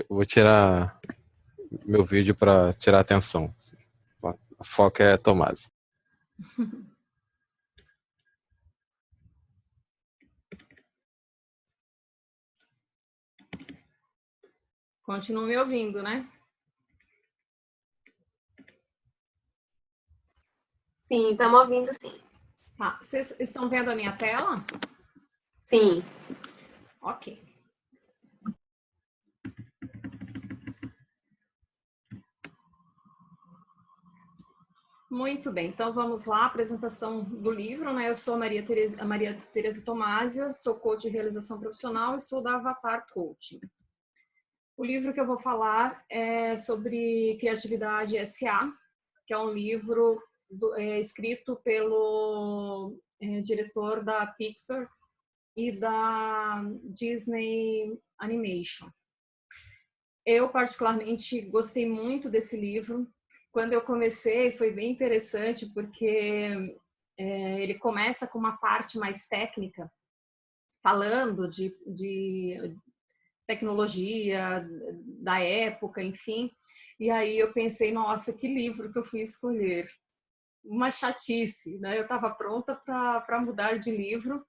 Vou tirar meu vídeo para tirar a atenção. A foca é Tomás. Continua me ouvindo, né? Sim, estamos ouvindo, sim. Tá. Vocês estão vendo a minha tela? Sim. Ok. Muito bem, então vamos lá, apresentação do livro, né? Eu sou a Maria Tereza Tomásia, sou coach de realização profissional e sou da Avatar Coaching. O livro que eu vou falar é sobre Criatividade S.A., que é um livro escrito pelo diretor da Pixar e da Disney Animation. Eu, particularmente, gostei muito desse livro. Quando eu comecei, foi bem interessante, porque ele começa com uma parte mais técnica, falando de tecnologia, da época, enfim. E aí eu pensei, nossa, que livro que eu fui escolher. Uma chatice, né? Eu estava pronta para mudar de livro.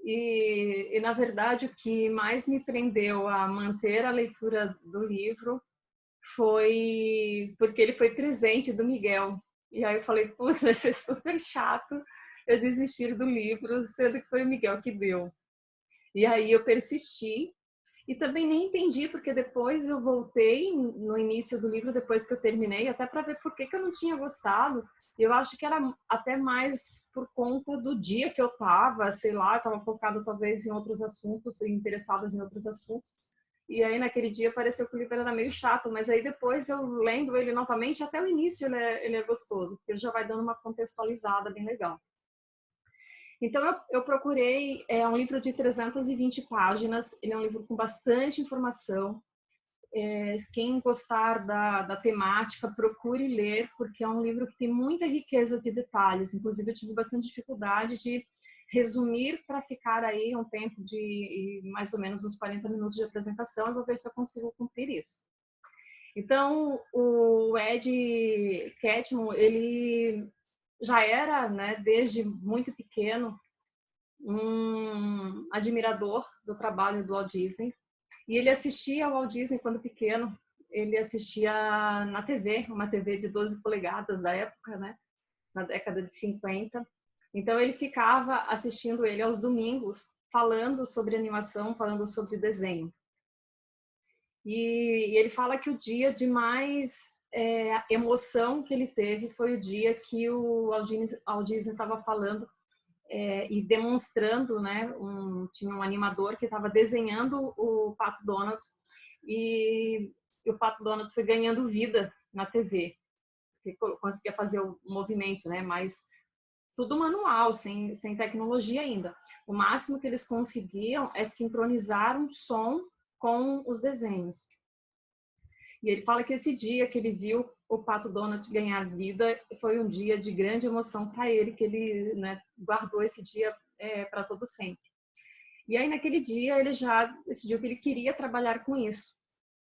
E, na verdade, o que mais me prendeu a manter a leitura do livro foi porque ele foi presente do Miguel. E aí eu falei, putz, vai ser super chato eu desistir do livro, sendo que foi o Miguel que deu. E aí eu persisti e também nem entendi, porque depois eu voltei no início do livro, depois que eu terminei, até para ver por que eu não tinha gostado. Eu acho que era até mais por conta do dia que eu estava, sei lá, estava focada talvez em outros assuntos, interessadas em outros assuntos. E aí naquele dia pareceu que o livro era meio chato, mas aí depois eu lendo ele novamente, até o início ele é gostoso, porque ele já vai dando uma contextualizada bem legal. Então eu procurei, é um livro de 320 páginas, ele é um livro com bastante informação. Quem gostar da temática, procure ler, porque é um livro que tem muita riqueza de detalhes. Inclusive, eu tive bastante dificuldade de resumir para ficar aí um tempo de mais ou menos uns 40 minutos de apresentação. Eu vou ver se eu consigo cumprir isso. Então, o Ed Catmull, ele já era, né, desde muito pequeno, um admirador do trabalho do Walt Disney. E ele assistia ao Walt Disney quando pequeno. Ele assistia na TV, uma TV de 12 polegadas da época, né? Na década de 50. Então ele ficava assistindo ele aos domingos, falando sobre animação, falando sobre desenho. E ele fala que o dia de mais emoção que ele teve foi o dia que o Walt Disney estava falando e demonstrando, né? Tinha um animador que estava desenhando o Pato Donald e o Pato Donald foi ganhando vida na TV, porque conseguia fazer o movimento, né? Mas tudo manual, sem tecnologia ainda. O máximo que eles conseguiam é sincronizar um som com os desenhos. E ele fala que esse dia que ele viu o Pato Donald ganhar vida foi um dia de grande emoção para ele, que ele, né, guardou esse dia para todo sempre. E aí naquele dia ele já decidiu que ele queria trabalhar com isso.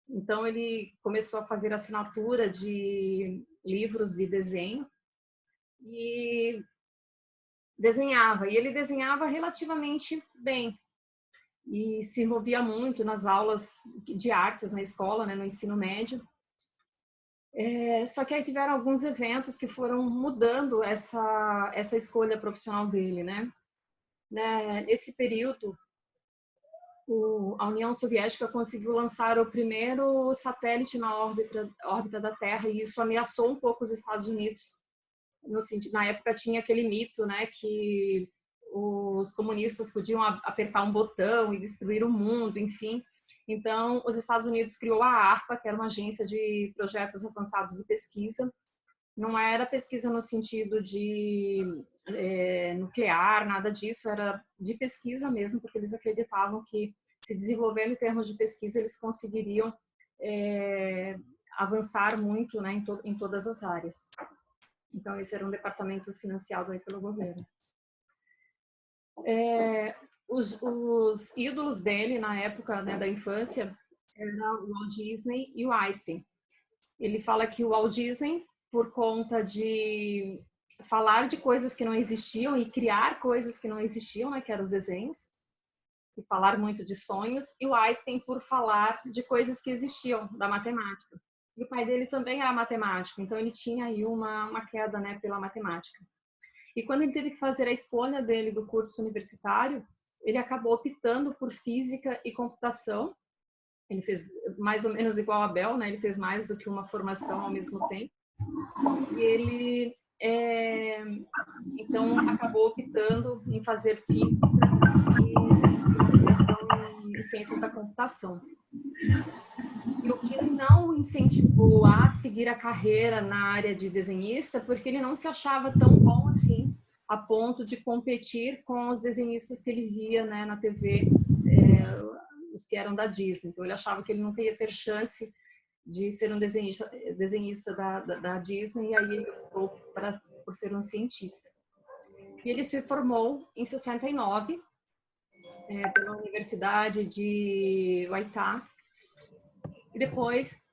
Então ele começou a fazer assinatura de livros de desenho e desenhava. E ele desenhava relativamente bem e se envolvia muito nas aulas de artes na escola, né, no ensino médio. Só que aí tiveram alguns eventos que foram mudando essa escolha profissional dele, né? Nesse período, a União Soviética conseguiu lançar o primeiro satélite na órbita da Terra e isso ameaçou um pouco os Estados Unidos. No sentido, na época tinha aquele mito, né, que os comunistas podiam apertar um botão e destruir o mundo, enfim. Então, os Estados Unidos criou a ARPA, que era uma agência de projetos avançados de pesquisa. Não era pesquisa no sentido de nuclear, nada disso, era de pesquisa mesmo, porque eles acreditavam que, se desenvolvendo em termos de pesquisa, eles conseguiriam avançar muito, né, em todas as áreas. Então, esse era um departamento financiado aí pelo governo. Os ídolos dele na época, né, da infância era o Walt Disney e o Einstein. Ele fala que o Walt Disney, por conta de falar de coisas que não existiam e criar coisas que não existiam, né, que eram os desenhos, e falar muito de sonhos, e o Einstein por falar de coisas que existiam, da matemática. E o pai dele também era matemático, então ele tinha aí uma queda, né, pela matemática. E quando ele teve que fazer a escolha dele do curso universitário, ele acabou optando por física e computação. Ele fez mais ou menos igual a Bel, né? Ele fez mais do que uma formação ao mesmo tempo. E ele, então, acabou optando em fazer física e graduação em ciências da computação. E o que não incentivou a seguir a carreira na área de desenhista, porque ele não se achava tão bom assim, a ponto de competir com os desenhistas que ele via, né, na TV, os que eram da Disney. Então ele achava que ele nunca ia ter chance de ser um desenhista da Disney, e aí ele optou por ser um cientista. E ele se formou em 69 pela Universidade de Utah. E depois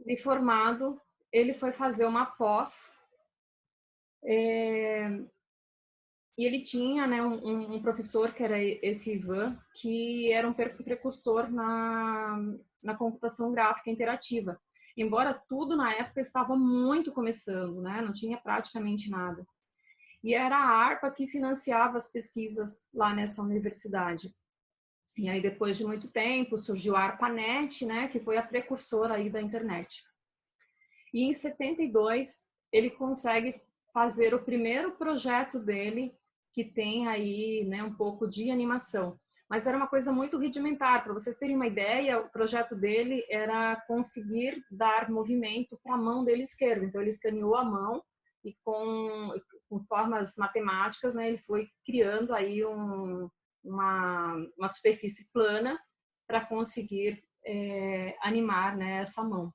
de formado, ele foi fazer uma pós. E ele tinha, né, um professor, que era esse Ivan, que era um precursor na computação gráfica interativa. Embora tudo na época estava muito começando, né, não tinha praticamente nada. E era a ARPA que financiava as pesquisas lá nessa universidade. E aí, depois de muito tempo, surgiu a ARPANET, né, que foi a precursora aí da internet. E em 72, ele consegue fazer o primeiro projeto dele, que tem aí, né, um pouco de animação. Mas era uma coisa muito rudimentar. Para vocês terem uma ideia, o projeto dele era conseguir dar movimento para a mão dele esquerda. Então, ele escaneou a mão e com formas matemáticas, né, ele foi criando aí uma superfície plana para conseguir animar, né, essa mão.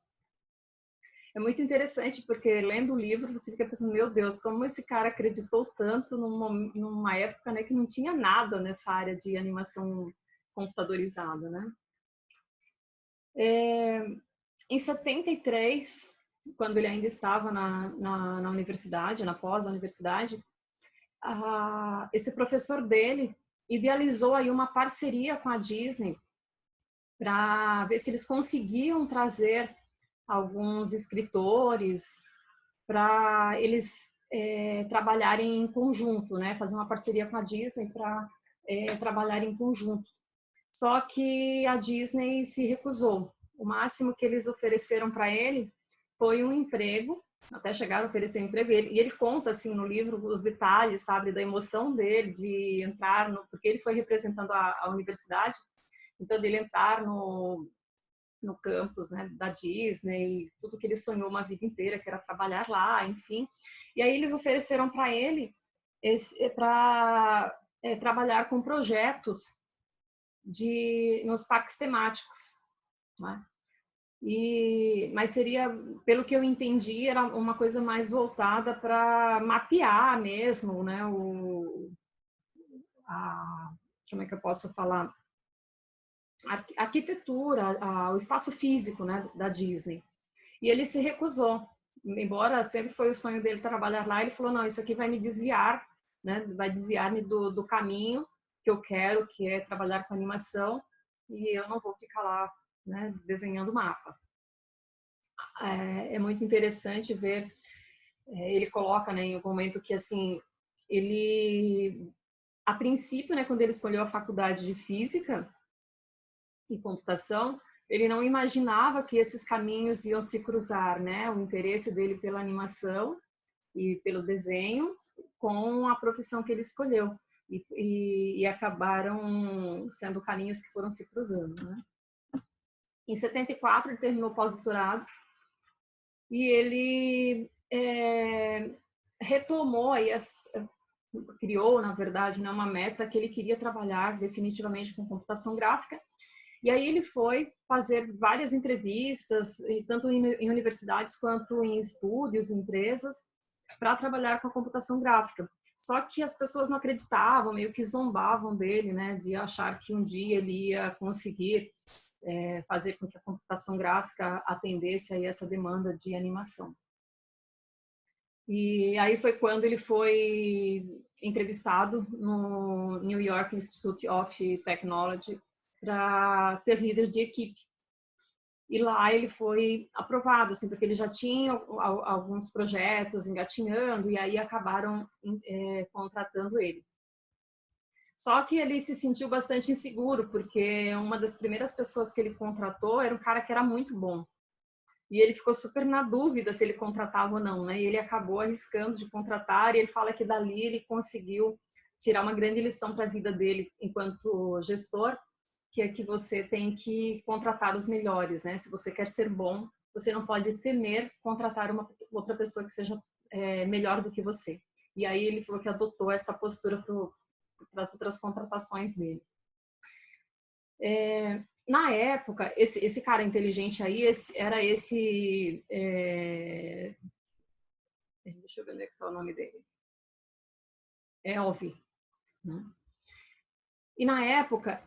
É muito interessante, porque lendo o livro você fica pensando, meu Deus, como esse cara acreditou tanto numa época, né, que não tinha nada nessa área de animação computadorizada, né? Em 73, quando ele ainda estava na universidade, na pós-universidade, esse professor dele idealizou aí uma parceria com a Disney para ver se eles conseguiam trazer alguns escritores para eles trabalharem em conjunto, né? Fazer uma parceria com a Disney para trabalhar em conjunto. Só que a Disney se recusou. O máximo que eles ofereceram para ele foi um emprego, até chegaram a oferecer um emprego. E ele conta assim no livro os detalhes, sabe, da emoção dele de entrar porque ele foi representando a universidade, então dele entrar no campus, né, da Disney, tudo que ele sonhou uma vida inteira, que era trabalhar lá, enfim. E aí eles ofereceram para ele para trabalhar com projetos nos parques temáticos, né? Mas seria, pelo que eu entendi, era uma coisa mais voltada para mapear mesmo, né, como é que eu posso falar? A arquitetura, o espaço físico, né, da Disney. E ele se recusou. Embora sempre foi o sonho dele trabalhar lá, ele falou, não, isso aqui vai me desviar, né, vai desviar-me do caminho que eu quero, que é trabalhar com animação, e eu não vou ficar lá, né, desenhando mapa. É muito interessante ver, ele coloca, né, em um momento que, assim, ele, a princípio, né, quando ele escolheu a faculdade de física e computação, ele não imaginava que esses caminhos iam se cruzar, né, o interesse dele pela animação e pelo desenho com a profissão que ele escolheu. E acabaram sendo caminhos que foram se cruzando, né? Em 74, ele terminou o pós-doutorado e ele retomou aí criou, na verdade, né, uma meta que ele queria trabalhar definitivamente com computação gráfica. E aí ele foi fazer várias entrevistas, tanto em universidades quanto em estúdios, empresas, para trabalhar com a computação gráfica. Só que as pessoas não acreditavam, meio que zombavam dele, né, de achar que um dia ele ia conseguir fazer com que a computação gráfica atendesse aí essa demanda de animação. E aí foi quando ele foi entrevistado no New York Institute of Technology para ser líder de equipe. E lá ele foi aprovado, assim, porque ele já tinha alguns projetos engatinhando e aí acabaram contratando ele. Só que ele se sentiu bastante inseguro, porque uma das primeiras pessoas que ele contratou era um cara que era muito bom. E ele ficou super na dúvida se ele contratava ou não, né? E ele acabou arriscando de contratar, e ele fala que dali ele conseguiu tirar uma grande lição para a vida dele enquanto gestor, que é que você tem que contratar os melhores, né? Se você quer ser bom, você não pode temer contratar uma outra pessoa que seja melhor do que você. E aí ele falou que adotou essa postura para as outras contratações dele. Na época, esse cara inteligente aí, era esse... deixa eu ver onde é que está o nome dele. Elvi. Né? E na época,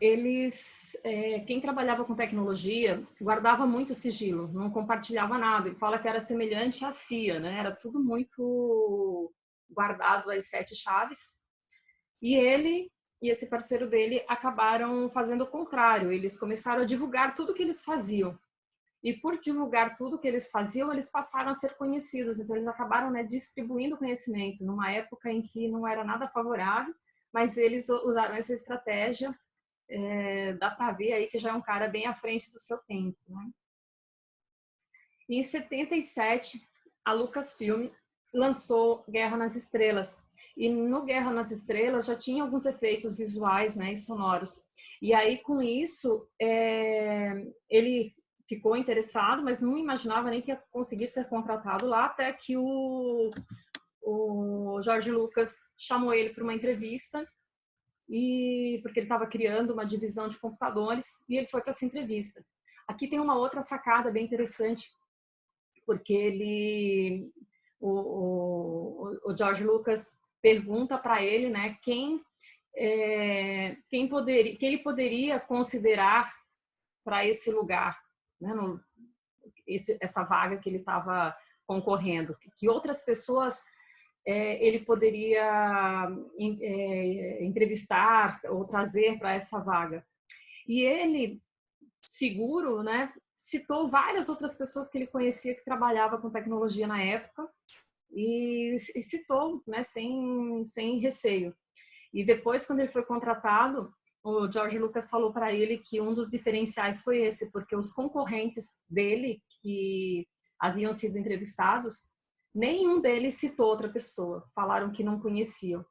quem trabalhava com tecnologia guardava muito sigilo, não compartilhava nada. Ele fala que era semelhante à CIA, né? Era tudo muito guardado às 7 chaves. E ele e esse parceiro dele acabaram fazendo o contrário. Eles começaram a divulgar tudo que eles faziam. E por divulgar tudo que eles faziam, eles passaram a ser conhecidos. Então, eles acabaram, né, distribuindo conhecimento numa época em que não era nada favorável, mas eles usaram essa estratégia. Dá para ver aí que já é um cara bem à frente do seu tempo. Né? E em 77, a Lucasfilm lançou Guerra nas Estrelas. E no Guerra nas Estrelas já tinha alguns efeitos visuais, né, e sonoros. E aí, com isso, ele ficou interessado, mas não imaginava nem que ia conseguir ser contratado lá, até que o George Lucas chamou ele para uma entrevista, porque ele estava criando uma divisão de computadores, e ele foi para essa entrevista. Aqui tem uma outra sacada bem interessante, porque o George Lucas pergunta para ele, né, quem ele poderia considerar para esse lugar, né, essa vaga que ele estava concorrendo, que outras pessoas ele poderia entrevistar ou trazer para essa vaga. E ele, seguro, né, citou várias outras pessoas que ele conhecia que trabalhavam com tecnologia na época, e citou, né, sem receio. E depois, quando ele foi contratado, o George Lucas falou para ele que um dos diferenciais foi esse, porque os concorrentes dele, que haviam sido entrevistados, nenhum deles citou outra pessoa, falaram que não conheciam.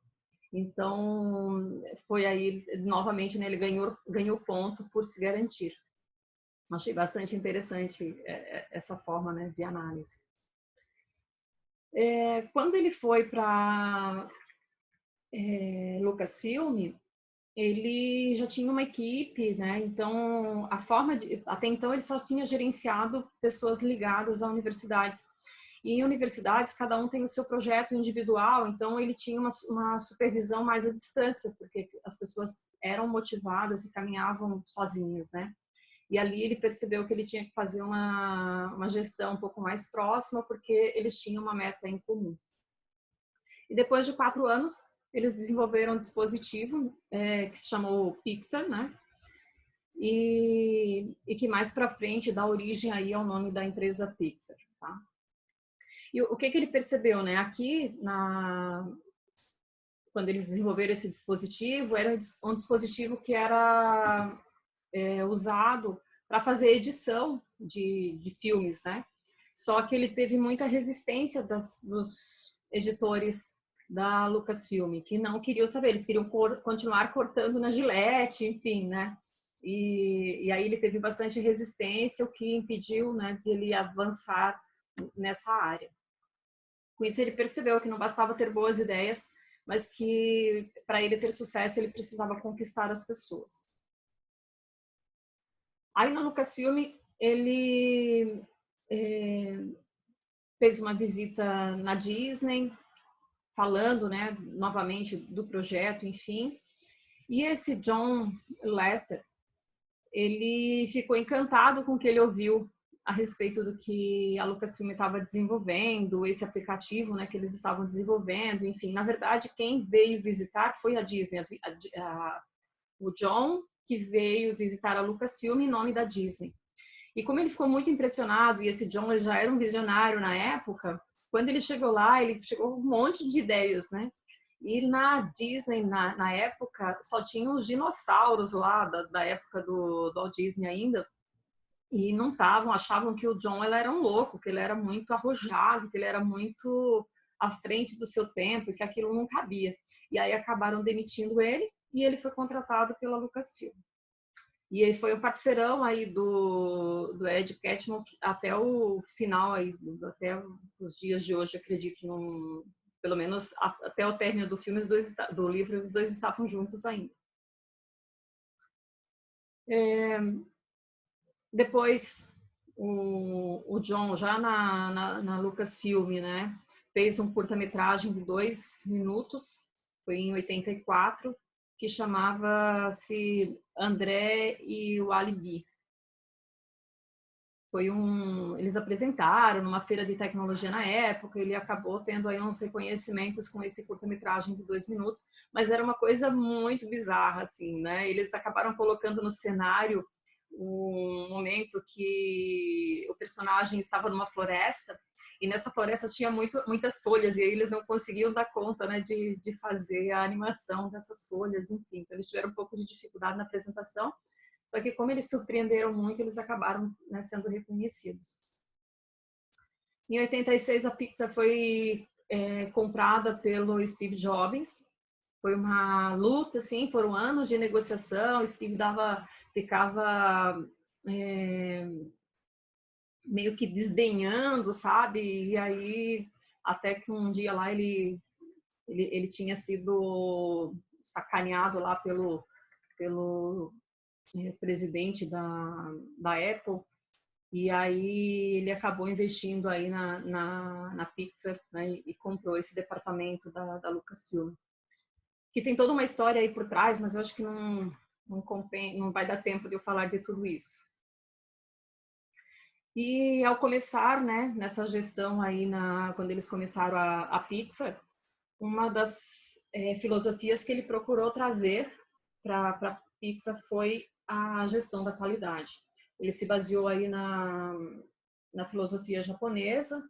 Então, foi aí, novamente, né, ele ganhou ponto por se garantir. Achei bastante interessante essa forma, né, de análise. Quando ele foi para Lucasfilm, ele já tinha uma equipe, né? Então, até então ele só tinha gerenciado pessoas ligadas a universidades. E em universidades, cada um tem o seu projeto individual, então ele tinha uma supervisão mais à distância, porque as pessoas eram motivadas e caminhavam sozinhas, né? E ali ele percebeu que ele tinha que fazer uma gestão um pouco mais próxima, porque eles tinham uma meta em comum. E depois de 4 anos, eles desenvolveram um dispositivo que se chamou Pixar, né? E que mais para frente dá origem aí ao nome da empresa Pixar, tá? E o que ele percebeu, né? Aqui, quando eles desenvolveram esse dispositivo, era um dispositivo que era usado para fazer edição de filmes, né? Só que ele teve muita resistência dos editores da Lucasfilm, que não queriam saber, eles queriam continuar cortando na Gillette, enfim, né? E aí ele teve bastante resistência, o que impediu, né, de ele avançar nessa área. Com isso ele percebeu que não bastava ter boas ideias, mas que para ele ter sucesso ele precisava conquistar as pessoas. Aí na Lucasfilm ele fez uma visita na Disney, falando, né, novamente do projeto, enfim. E esse John Lasseter, ele ficou encantado com o que ele ouviu a respeito do que a Lucasfilm estava desenvolvendo, esse aplicativo, né, que eles estavam desenvolvendo, enfim. Na verdade, quem veio visitar foi a Disney, o John, que veio visitar a Lucasfilm em nome da Disney. E como ele ficou muito impressionado, e esse John ele já era um visionário na época, quando ele chegou lá, ele chegou com um monte de ideias, né? E na Disney, na época, só tinha os dinossauros lá, da época do Walt Disney ainda, e não estavam, achavam que o John ele era um louco, que ele era muito arrojado, que ele era muito à frente do seu tempo, e que aquilo não cabia. E aí acabaram demitindo ele, e ele foi contratado pela Lucasfilm. E ele foi um parceirão aí do Ed Catmull até o final, aí, até os dias de hoje, acredito, pelo menos até o término do filme, do livro, os dois estavam juntos ainda. Depois, o John, já na Lucasfilm, né, fez um curta-metragem de 2 minutos, foi em 84, que chamava-se André e o Alibi. Eles apresentaram numa feira de tecnologia na época, ele acabou tendo aí uns reconhecimentos com esse curta-metragem de 2 minutos, mas era uma coisa muito bizarra, assim, né? Eles acabaram colocando no cenário um momento que o personagem estava numa floresta, e nessa floresta tinha muitas folhas, e aí eles não conseguiam dar conta, né, de fazer a animação dessas folhas, enfim. Então eles tiveram um pouco de dificuldade na apresentação, só que como eles surpreenderam muito, eles acabaram, né, sendo reconhecidos. Em 86, a Pixar foi comprada pelo Steve Jobs. Foi uma luta, assim, foram anos de negociação. Steve ficava meio que desdenhando, sabe? E aí, até que um dia lá ele tinha sido sacaneado lá pelo presidente da Apple, e aí ele acabou investindo aí na Pixar, né, e comprou esse departamento da Lucasfilm, que tem toda uma história aí por trás, mas eu acho que não vai dar tempo de eu falar de tudo isso. E ao começar, né, nessa gestão aí, quando eles começaram a Pixar, uma das filosofias que ele procurou trazer para a Pixar foi a gestão da qualidade. Ele se baseou aí na filosofia japonesa,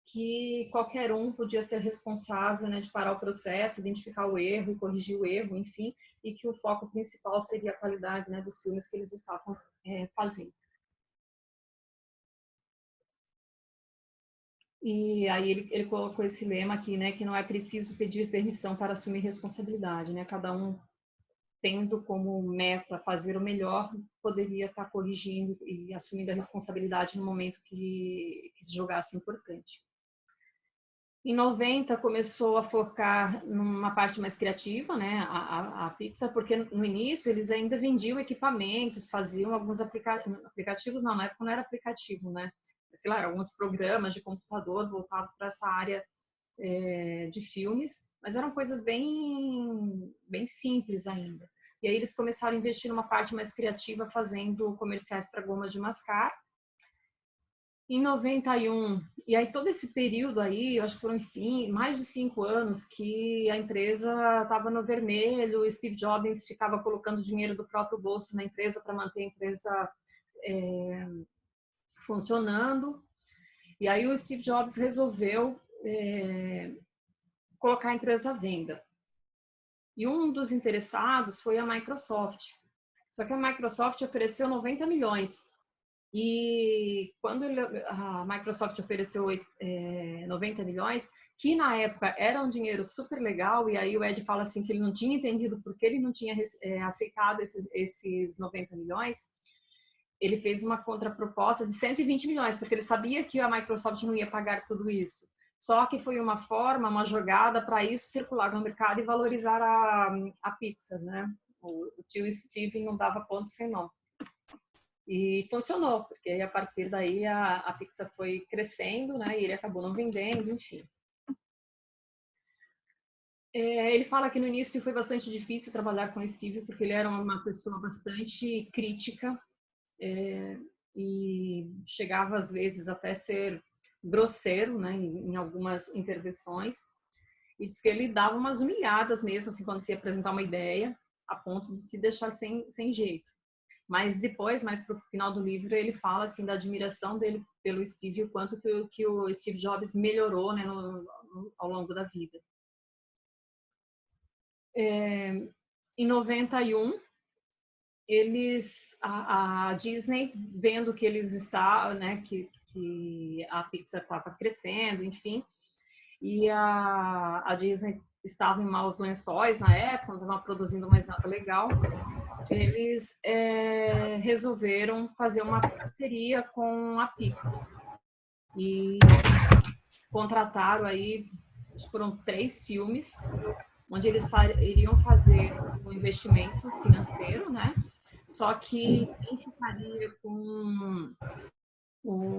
que qualquer um podia ser responsável, né, de parar o processo, identificar o erro e corrigir o erro, enfim, e que o foco principal seria a qualidade, né, dos filmes que eles estavam fazendo. E aí ele colocou esse lema aqui, né, que não é preciso pedir permissão para assumir responsabilidade, né? Cada um tendo como meta fazer o melhor, poderia estar corrigindo e assumindo a responsabilidade no momento que se julgasse importante. Em 90 começou a focar numa parte mais criativa, né, a Pixar, porque no início eles ainda vendiam equipamentos, faziam alguns aplicativos, não, na época não era aplicativo, né, sei lá, alguns programas de computador voltados para essa área de filmes, mas eram coisas bem simples ainda. E aí eles começaram a investir numa parte mais criativa, fazendo comerciais para goma de mascar. Em 91, e aí todo esse período aí, eu acho que foram mais de 5 anos que a empresa estava no vermelho, o Steve Jobs ficava colocando dinheiro do próprio bolso na empresa para manter a empresa funcionando. E aí o Steve Jobs resolveu colocar a empresa à venda. E um dos interessados foi a Microsoft. Só que a Microsoft ofereceu 90 milhões. E quando a Microsoft ofereceu 90 milhões, que na época era um dinheiro super legal, e aí o Ed fala assim que ele não tinha entendido porque ele não tinha aceitado esses 90 milhões, ele fez uma contraproposta de 120 milhões, porque ele sabia que a Microsoft não ia pagar tudo isso. Só que foi uma jogada para isso circular no mercado e valorizar a Pixar, né? O tio Steve não dava ponto sem nó. E funcionou, porque a partir daí a Pixar foi crescendo, né? E ele acabou não vendendo, enfim. Ele fala que no início foi bastante difícil trabalhar com o Steve, porque ele era uma pessoa bastante crítica e chegava às vezes até a ser grosseiro, né, em algumas intervenções. E diz que ele dava umas humilhadas mesmo, assim, quando se ia apresentar uma ideia, a ponto de se deixar sem jeito. Mas depois, mais para o final do livro, ele fala assim da admiração dele pelo Steve, o quanto que o Steve Jobs melhorou, né, ao longo da vida. Em 91, a Disney, vendo que eles estavam, né, que a Pixar estava crescendo, enfim, e a Disney estava em maus lençóis na época, não estava produzindo mais nada legal, eles resolveram fazer uma parceria com a Pixar e contrataram aí, foram 3 filmes, onde eles iriam fazer um investimento financeiro, né? Só que quem ficaria com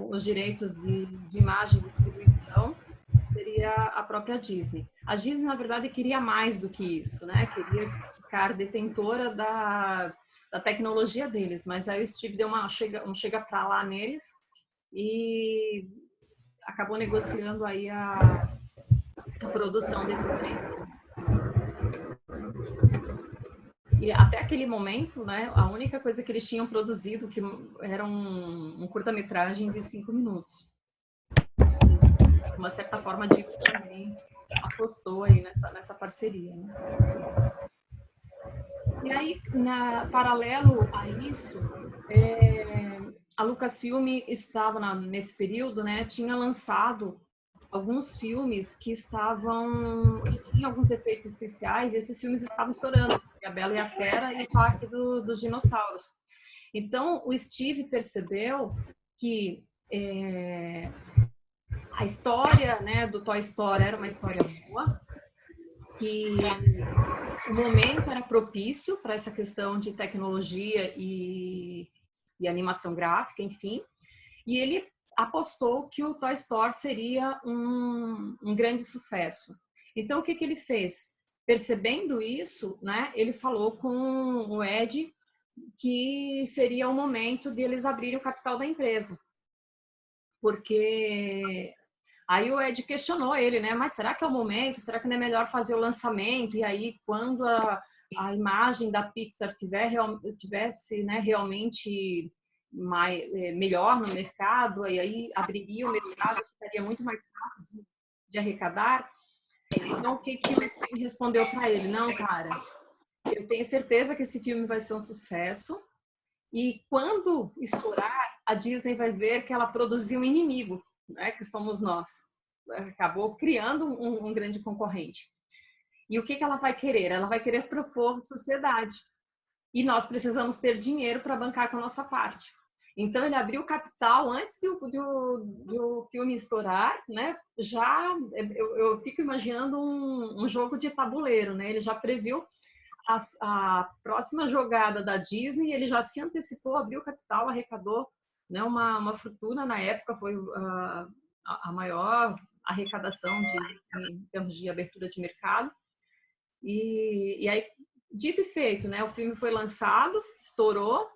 os direitos de imagem e distribuição seria a própria Disney. A Disney, na verdade, queria mais do que isso, né? Queria ficar detentora da tecnologia deles, mas aí o Steve deu um chega pra lá neles e acabou negociando aí a produção desses 3 filmes. E até aquele momento, né, a única coisa que eles tinham produzido que era um curta-metragem de 5 minutos. De uma certa forma, a Disney também apostou aí nessa parceria, né? E aí, paralelo a isso, a Lucasfilm estava nesse período, né, tinha lançado alguns filmes que tinham alguns efeitos especiais, e esses filmes estavam estourando, A Bela e a Fera e o Parque dos Dinossauros. Então, o Steve percebeu que a história, né, do Toy Story era uma história boa, que o momento era propício para essa questão de tecnologia e animação gráfica, enfim, e ele apostou que o Toy Story seria um grande sucesso. Então, o que ele fez? Percebendo isso, né, ele falou com o Ed que seria o momento de eles abrirem o capital da empresa. Porque aí o Ed questionou ele, né, mas será que é o momento? Será que não é melhor fazer o lançamento? E aí, quando a imagem da Pixar tivesse, né, realmente melhor no mercado, e aí abriria o mercado, ficaria muito mais fácil de arrecadar. Então, o que o Steve respondeu para ele? Não, cara, eu tenho certeza que esse filme vai ser um sucesso, e quando estourar, a Disney vai ver que ela produziu um inimigo, né, que somos nós. Acabou criando um grande concorrente. E o que ela vai querer? Ela vai querer propor sociedade. E nós precisamos ter dinheiro para bancar com a nossa parte. Então, ele abriu capital antes do filme estourar, né? Já, eu fico imaginando um jogo de tabuleiro, né? Ele já previu a próxima jogada da Disney, ele já se antecipou, abriu capital, arrecadou, né, uma fortuna. Na época foi a maior arrecadação em termos de abertura de mercado. E aí, dito e feito, né? O filme foi lançado, estourou,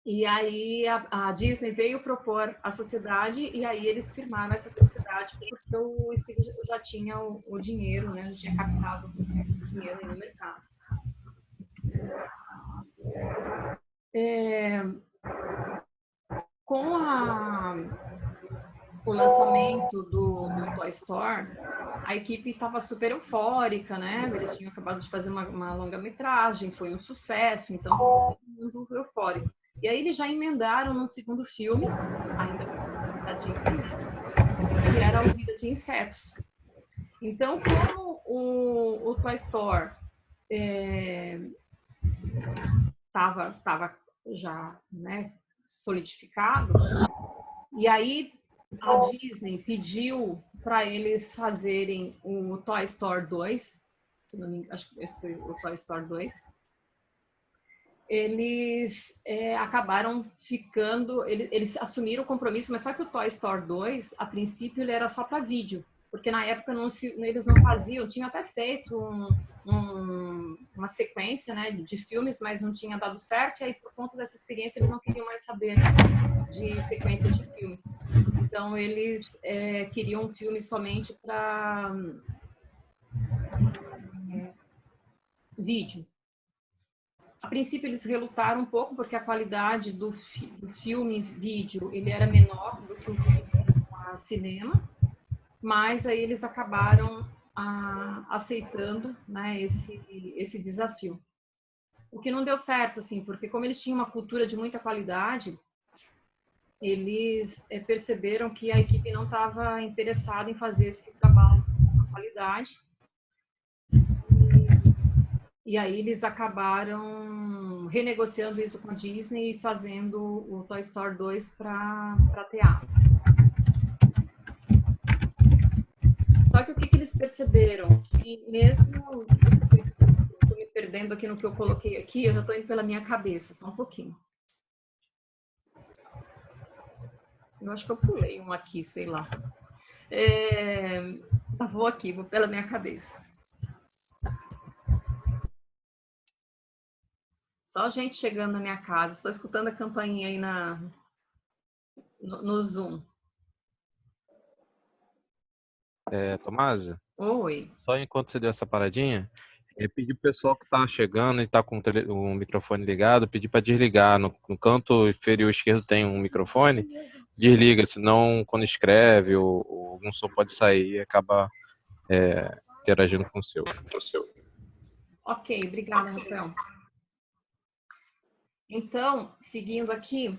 e aí a Disney veio propor a sociedade, e aí eles firmaram essa sociedade porque o Steve já tinha o dinheiro, né? Já tinha captado o dinheiro no mercado. Com o lançamento do Toy Story, a equipe estava super eufórica, né? Eles tinham acabado de fazer uma longa-metragem, foi um sucesso, então todo mundo eufórico. E aí eles já emendaram no segundo filme, ainda da Disney, que era o Vida de Insetos. Então, como o Toy Story estava já, né, solidificado, e aí a Disney pediu para eles fazerem o Toy Story 2, acho que foi o Toy Story 2, eles acabaram ficando, eles assumiram o compromisso, mas só que o Toy Story 2, a princípio, ele era só para vídeo, porque na época eles não faziam, tinham até feito uma sequência, né, de filmes, mas não tinha dado certo, e aí por conta dessa experiência eles não queriam mais saber de sequência de filmes. Então eles queriam um filme somente para vídeo. A princípio eles relutaram um pouco porque a qualidade do filme vídeo ele era menor do que o vídeo a cinema, mas aí eles acabaram aceitando, né, esse desafio. O que não deu certo, assim, porque como eles tinham uma cultura de muita qualidade, eles perceberam que a equipe não estava interessada em fazer esse trabalho com qualidade. E aí eles acabaram renegociando isso com a Disney e fazendo o Toy Story 2 para teatro. Só que o que eles perceberam? Que mesmo... Estou me perdendo aqui no que eu coloquei aqui, eu já estou indo pela minha cabeça, só um pouquinho. Eu acho que eu pulei um aqui, sei lá. Vou aqui, vou pela minha cabeça. Só gente chegando na minha casa. Estou escutando a campainha aí no Zoom. Tomásia, Oi. só enquanto você deu essa paradinha, pedir pro pessoal que tá chegando e tá com o microfone ligado, pedir para desligar. No canto inferior esquerdo tem um microfone, desliga, senão quando escreve ou algum som pode sair e acaba interagindo com o seu. Ok, obrigada, Rafael. Então, seguindo aqui,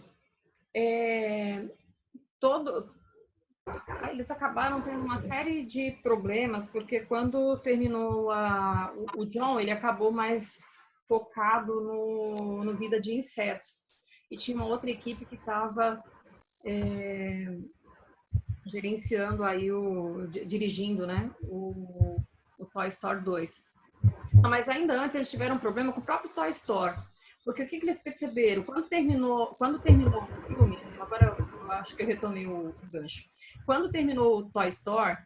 eles acabaram tendo uma série de problemas, porque quando terminou o John, ele acabou mais focado no Vida de Insetos. E tinha uma outra equipe que estava gerenciando aí, dirigindo, né, o Toy Story 2. Mas ainda antes eles tiveram um problema com o próprio Toy Story. Porque o que eles perceberam? Quando terminou o filme, agora eu acho que eu retomei o gancho. Quando terminou o Toy Story,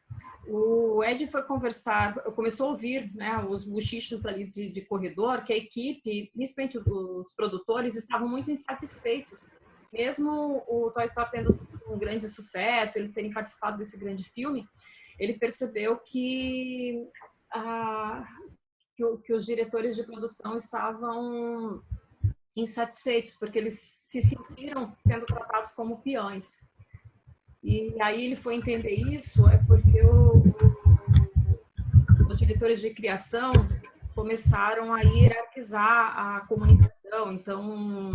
o Ed foi conversar, começou a ouvir, né, os bochichos ali de corredor, que a equipe, principalmente os produtores, estavam muito insatisfeitos. Mesmo o Toy Story tendo um grande sucesso, eles terem participado desse grande filme, ele percebeu que os diretores de produção estavam insatisfeitos, porque eles se sentiram sendo tratados como peões. E aí ele foi entender isso, porque os diretores de criação começaram a hierarquizar a comunicação, então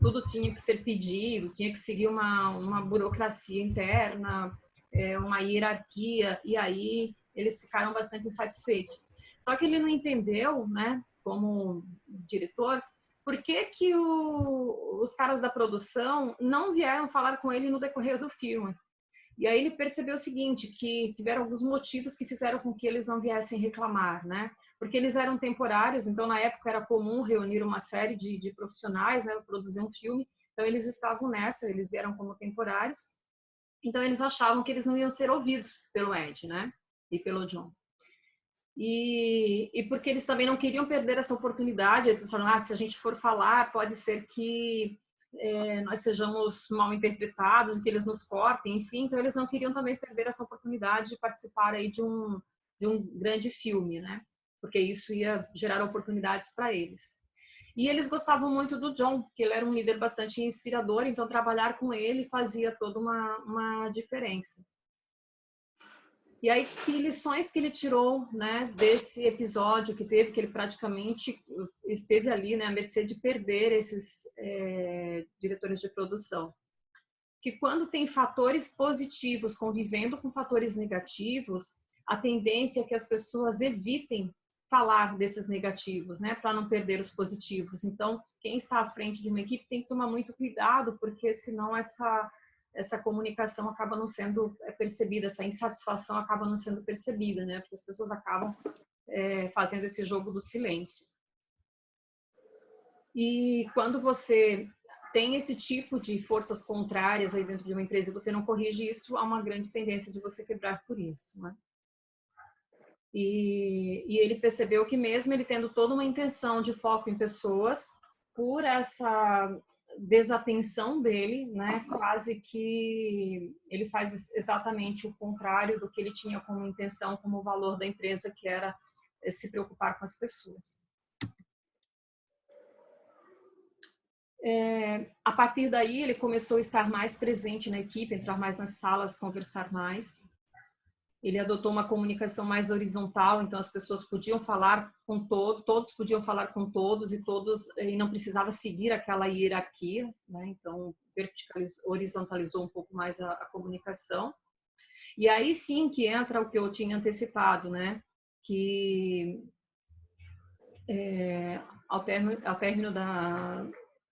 tudo tinha que ser pedido, tinha que seguir uma burocracia interna, uma hierarquia, e aí eles ficaram bastante insatisfeitos. Só que ele não entendeu, né, como diretor, por que os caras da produção não vieram falar com ele no decorrer do filme. E aí ele percebeu o seguinte, que tiveram alguns motivos que fizeram com que eles não viessem reclamar, né? Porque eles eram temporários, então na época era comum reunir uma série de profissionais, né, para produzir um filme, então eles estavam nessa, eles vieram como temporários, então eles achavam que eles não iam ser ouvidos pelo Ed, né, e pelo John. E porque eles também não queriam perder essa oportunidade, eles falaram, se a gente for falar, pode ser que nós sejamos mal interpretados, que eles nos cortem, enfim, então eles não queriam também perder essa oportunidade de participar aí de um grande filme, né? Porque isso ia gerar oportunidades para eles. E eles gostavam muito do John, porque ele era um líder bastante inspirador, então trabalhar com ele fazia toda uma diferença. E aí, que lições que ele tirou, né, desse episódio que teve, que ele praticamente esteve ali, né, à mercê de perder esses diretores de produção. Que quando tem fatores positivos convivendo com fatores negativos, a tendência é que as pessoas evitem falar desses negativos, né, para não perder os positivos. Então, quem está à frente de uma equipe tem que tomar muito cuidado, porque senão essa comunicação acaba não sendo percebida, essa insatisfação acaba não sendo percebida, né? Porque as pessoas acabam fazendo esse jogo do silêncio. E quando você tem esse tipo de forças contrárias aí dentro de uma empresa e você não corrige isso, há uma grande tendência de você quebrar por isso, né? E ele percebeu que mesmo ele tendo toda uma intenção de foco em pessoas, por essa desatenção dele, né, quase que ele faz exatamente o contrário do que ele tinha como intenção, como valor da empresa, que era se preocupar com as pessoas. A partir daí, ele começou a estar mais presente na equipe, entrar mais nas salas, conversar mais. Ele adotou uma comunicação mais horizontal, então as pessoas podiam falar com todos podiam falar com todos e não precisava seguir aquela hierarquia, né? Então horizontalizou um pouco mais a comunicação. E aí sim que entra o que eu tinha antecipado, né? Que ao término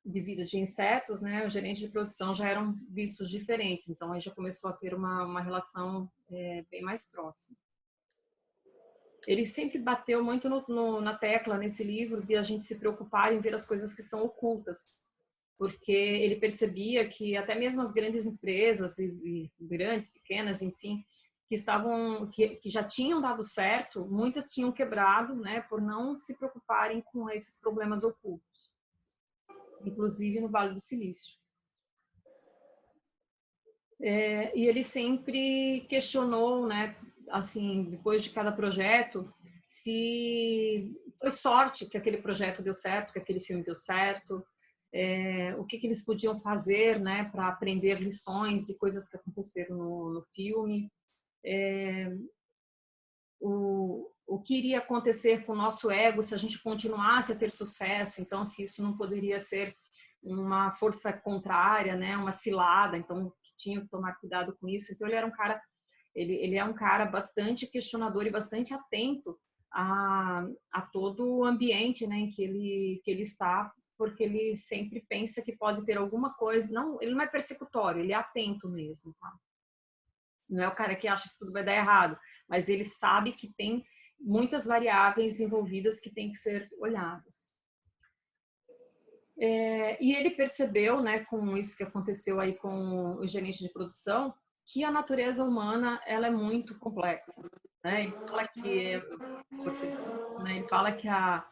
de vida de insetos, né, os gerentes de produção já eram vistos diferentes, então aí já começou a ter uma relação bem mais próxima. Ele sempre bateu muito na tecla nesse livro de a gente se preocupar em ver as coisas que são ocultas, porque ele percebia que até mesmo as grandes empresas, e grandes, pequenas, enfim, que já tinham dado certo, muitas tinham quebrado, né, por não se preocuparem com esses problemas ocultos, inclusive no Vale do Silício. E ele sempre questionou, né, assim, depois de cada projeto, se foi sorte que aquele projeto deu certo, que aquele filme deu certo, o que eles podiam fazer, né, para aprender lições de coisas que aconteceram no filme, o que iria acontecer com o nosso ego se a gente continuasse a ter sucesso, então se isso não poderia ser uma força contrária, né, uma cilada, então tinha que tomar cuidado com isso. Então ele era um cara, ele é um cara bastante questionador e bastante atento a todo o ambiente, né, em que ele está, porque ele sempre pensa que pode ter alguma coisa, não, ele não é persecutório, ele é atento mesmo, tá? Não é o cara que acha que tudo vai dar errado, mas ele sabe que tem muitas variáveis envolvidas que têm que ser olhadas. E ele percebeu, né, com isso que aconteceu aí com o gerente de produção, que a natureza humana ela é muito complexa, né? Ele fala que a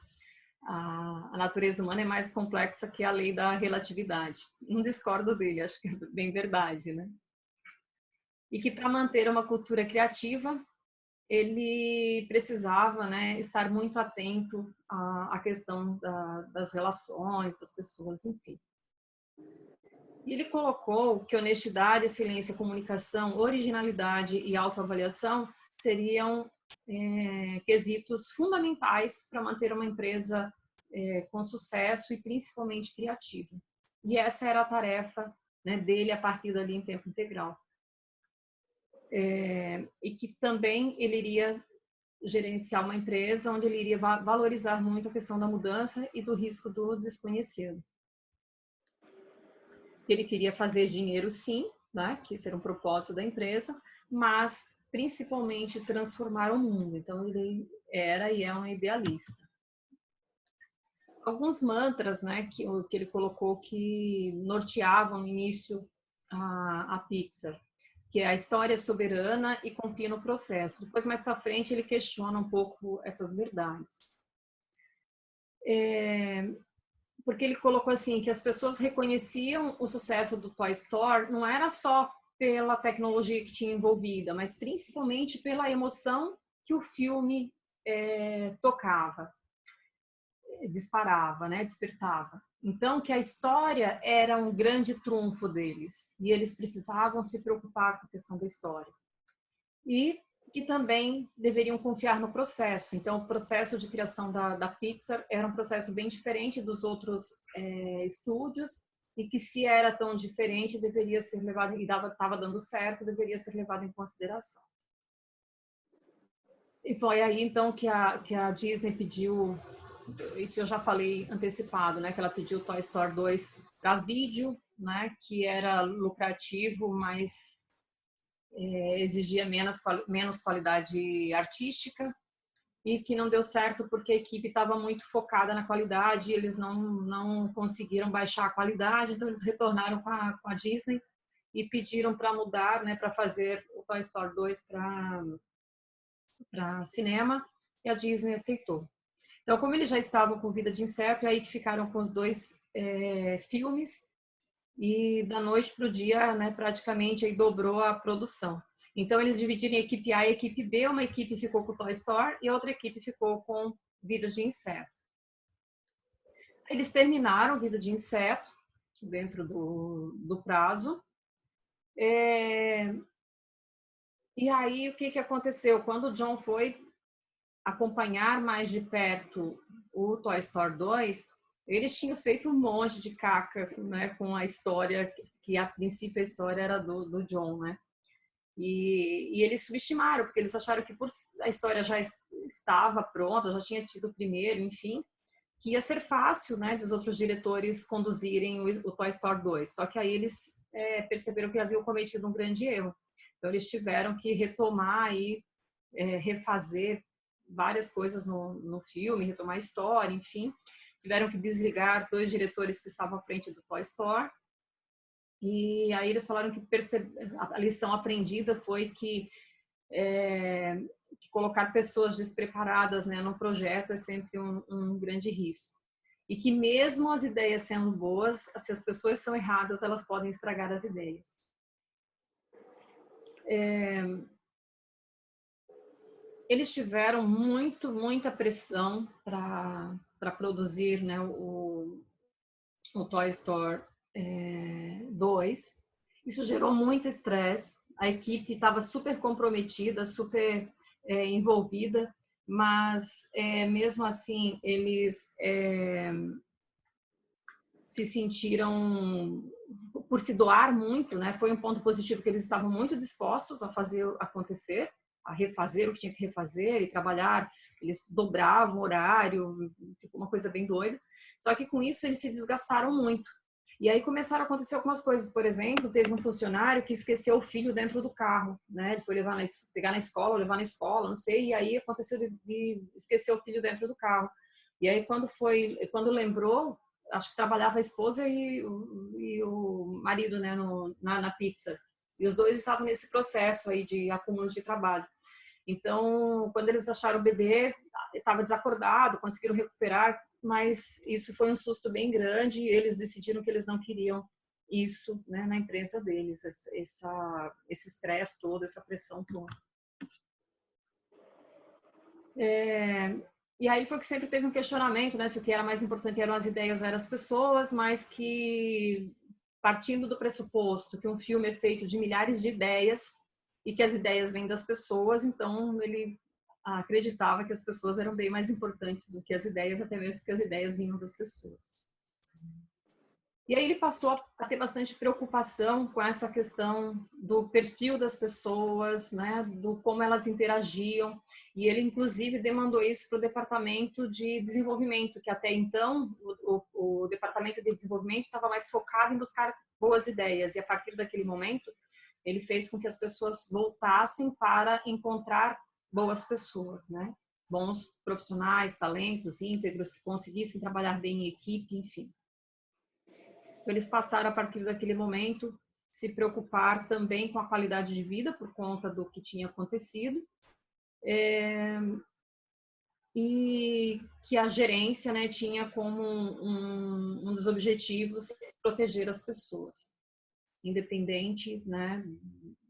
natureza humana é mais complexa que a lei da relatividade. Não discordo dele, acho que é bem verdade, né? E que para manter uma cultura criativa ele precisava, né, estar muito atento à questão das relações, das pessoas, enfim. E ele colocou que honestidade, silêncio, comunicação, originalidade e autoavaliação seriam quesitos fundamentais para manter uma empresa com sucesso e principalmente criativa. E essa era a tarefa, né, dele a partir dali em tempo integral. E que também ele iria gerenciar uma empresa onde ele iria valorizar muito a questão da mudança e do risco do desconhecido. Ele queria fazer dinheiro, sim, né, que esse era um propósito da empresa, mas principalmente transformar o mundo. Então ele era e é um idealista. Alguns mantras, né, que ele colocou que norteavam no início a Pixar, que é a história soberana e confia no processo. Depois, mais para frente, ele questiona um pouco essas verdades. Porque ele colocou assim, que as pessoas reconheciam o sucesso do Toy Story, não era só pela tecnologia que tinha envolvida, mas principalmente pela emoção que o filme tocava, disparava, né, despertava. Então, que a história era um grande trunfo deles e eles precisavam se preocupar com a questão da história. E que também deveriam confiar no processo. Então, o processo de criação da Pixar era um processo bem diferente dos outros estúdios e que, se era tão diferente, deveria ser levado, e estava dando certo, deveria ser levado em consideração. E foi aí, então, que a Disney pediu, isso eu já falei antecipado, né, que ela pediu Toy Story 2 para vídeo, né, que era lucrativo, mas exigia menos qualidade artística, e que não deu certo porque a equipe estava muito focada na qualidade e eles não conseguiram baixar a qualidade, então eles retornaram com a Disney e pediram para mudar, né, para fazer o Toy Story 2 para cinema e a Disney aceitou. Então, como eles já estavam com Vida de Inseto, é aí que ficaram com os dois filmes e da noite para o dia, né, praticamente aí dobrou a produção. Então, eles dividiram em equipe A e equipe B, uma equipe ficou com Toy Story e a outra equipe ficou com Vida de Inseto. Eles terminaram Vida de Inseto dentro do prazo. E aí, o que aconteceu? Quando o John foi acompanhar mais de perto o Toy Story 2, eles tinham feito um monte de caca, né, com a história, que a princípio a história era do John, né? E eles subestimaram, porque eles acharam que por a história já estava pronta, já tinha tido o primeiro, enfim, que ia ser fácil, né, dos outros diretores conduzirem o Toy Story 2. Só que aí eles perceberam que haviam cometido um grande erro. Então eles tiveram que retomar e refazer várias coisas no filme, retomar a história, enfim. Tiveram que desligar 2 diretores que estavam à frente do Toy Story. E aí eles falaram que a lição aprendida foi que colocar pessoas despreparadas, né, no projeto é sempre um grande risco. E que mesmo as ideias sendo boas, se as pessoas são erradas, elas podem estragar as ideias. Eles tiveram muita pressão para produzir, né, o Toy Story 2. Isso gerou muito estresse. A equipe estava super comprometida, super envolvida, mas mesmo assim eles se sentiram, por se doar muito, né? Foi um ponto positivo que eles estavam muito dispostos a fazer acontecer, a refazer o que tinha que refazer e trabalhar. Eles dobravam o horário, ficou uma coisa bem doida. Só que com isso eles se desgastaram muito. E aí começaram a acontecer algumas coisas. Por exemplo, teve um funcionário que esqueceu o filho dentro do carro, né? Ele foi pegar na escola, levar na escola, não sei. E aí aconteceu de esquecer o filho dentro do carro. E aí quando lembrou, acho que trabalhava a esposa e o marido, né, na pizza. E os dois estavam nesse processo aí de acúmulo de trabalho. Então, quando eles acharam o bebê, estava desacordado, conseguiram recuperar, mas isso foi um susto bem grande e eles decidiram que eles não queriam isso, né, na empresa deles, esse estresse todo, essa pressão toda. E aí foi que sempre teve um questionamento, né, se o que era mais importante eram as ideias ou eram as pessoas, mas que partindo do pressuposto que um filme é feito de milhares de ideias e que as ideias vêm das pessoas, então ele acreditava que as pessoas eram bem mais importantes do que as ideias, até mesmo porque as ideias vinham das pessoas. E aí ele passou a ter bastante preocupação com essa questão do perfil das pessoas, né, do como elas interagiam, e ele inclusive demandou isso para o departamento de desenvolvimento, que até então o departamento de desenvolvimento estava mais focado em buscar boas ideias, e a partir daquele momento ele fez com que as pessoas voltassem para encontrar boas pessoas, né, bons profissionais, talentos, íntegros, que conseguissem trabalhar bem em equipe, enfim. Eles passaram, a partir daquele momento, se preocupar também com a qualidade de vida, por conta do que tinha acontecido, e que a gerência, né, tinha como um dos objetivos proteger as pessoas, independente, né,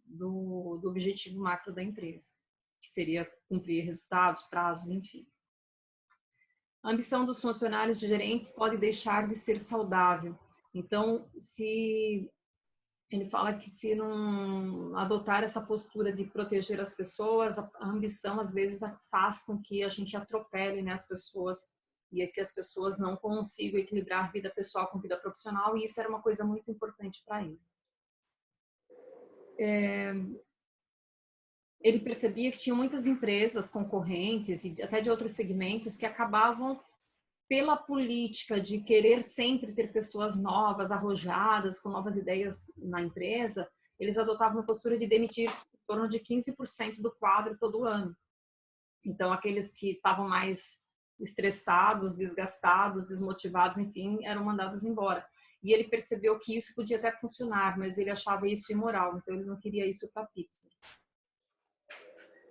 do objetivo macro da empresa, que seria cumprir resultados, prazos, enfim. A ambição dos funcionários e gerentes pode deixar de ser saudável. Então, ele fala que se não adotar essa postura de proteger as pessoas, a ambição às vezes faz com que a gente atropele, né, as pessoas e que as pessoas não consigam equilibrar vida pessoal com vida profissional, e isso era uma coisa muito importante para ele. Ele percebia que tinha muitas empresas concorrentes e até de outros segmentos que acabavam, pela política de querer sempre ter pessoas novas, arrojadas, com novas ideias na empresa, eles adotavam a postura de demitir em torno de 15% do quadro todo ano. Então, aqueles que estavam mais estressados, desgastados, desmotivados, enfim, eram mandados embora. E ele percebeu que isso podia até funcionar, mas ele achava isso imoral, então ele não queria isso para a Pixar.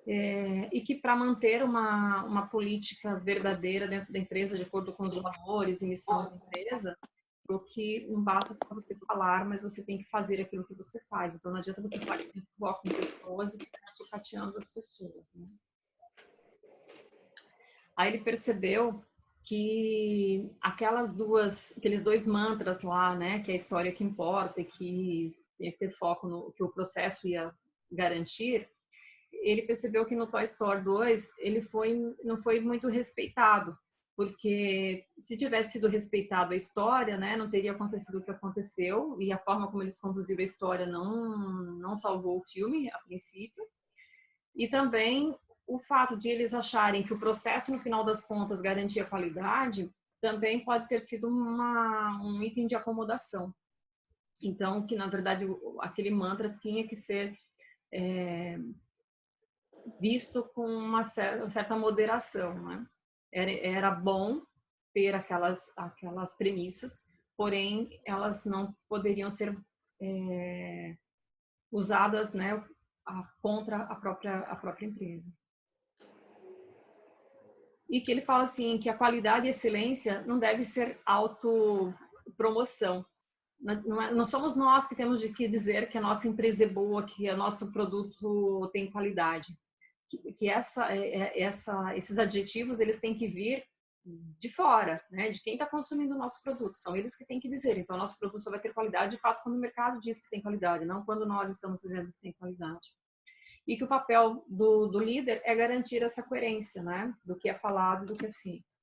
e que para manter uma política verdadeira dentro da empresa, de acordo com os valores e missão da empresa, porque não basta só você falar, mas você tem que fazer aquilo que você faz. Então não adianta você falar que você tem foco em pessoas e ficar sucateando as pessoas, né? Aí ele percebeu que aqueles dois mantras lá, né, que é a história que importa e que tem que ter foco no que o processo ia garantir, ele percebeu que no Toy Story 2 ele não foi muito respeitado, porque se tivesse sido respeitado a história, né, não teria acontecido o que aconteceu, e a forma como eles conduziram a história não salvou o filme a princípio. E também o fato de eles acharem que o processo, no final das contas, garantia qualidade, também pode ter sido um item de acomodação. Então, que na verdade aquele mantra tinha que ser visto com uma certa moderação, né? Era bom ter aquelas premissas, porém elas não poderiam ser usadas, né, contra a própria empresa. E que ele fala assim, que a qualidade e excelência não deve ser autopromoção. Não somos nós que temos que dizer que a nossa empresa é boa, que o nosso produto tem qualidade. Que esses adjetivos eles têm que vir de fora, né? De quem está consumindo o nosso produto. São eles que têm que dizer. Então, o nosso produto só vai ter qualidade, de fato, quando o mercado diz que tem qualidade, não quando nós estamos dizendo que tem qualidade. E que o papel do líder é garantir essa coerência, né? Do que é falado e do que é feito.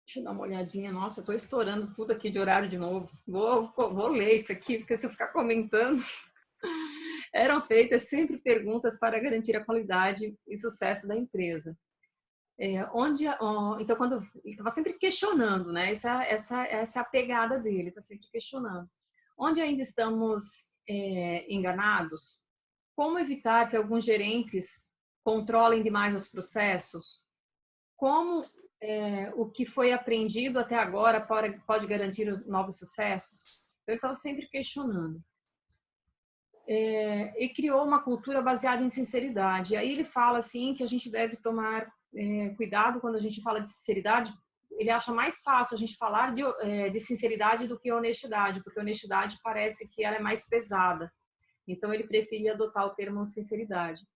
Deixa eu dar uma olhadinha. Nossa, eu estou estourando tudo aqui de horário de novo. Vou ler isso aqui, porque se eu ficar comentando... Eram feitas sempre perguntas para garantir a qualidade e sucesso da empresa. Então, quando ele estava sempre questionando, né? Essa é a pegada dele, está sempre questionando. Onde ainda estamos enganados? Como evitar que alguns gerentes controlem demais os processos? Como o que foi aprendido até agora pode garantir novos sucessos? Então, ele estava sempre questionando. E criou uma cultura baseada em sinceridade. E aí ele fala assim que a gente deve tomar cuidado quando a gente fala de sinceridade. Ele acha mais fácil a gente falar de sinceridade do que honestidade, porque honestidade parece que ela é mais pesada. Então ele preferia adotar o termo sinceridade.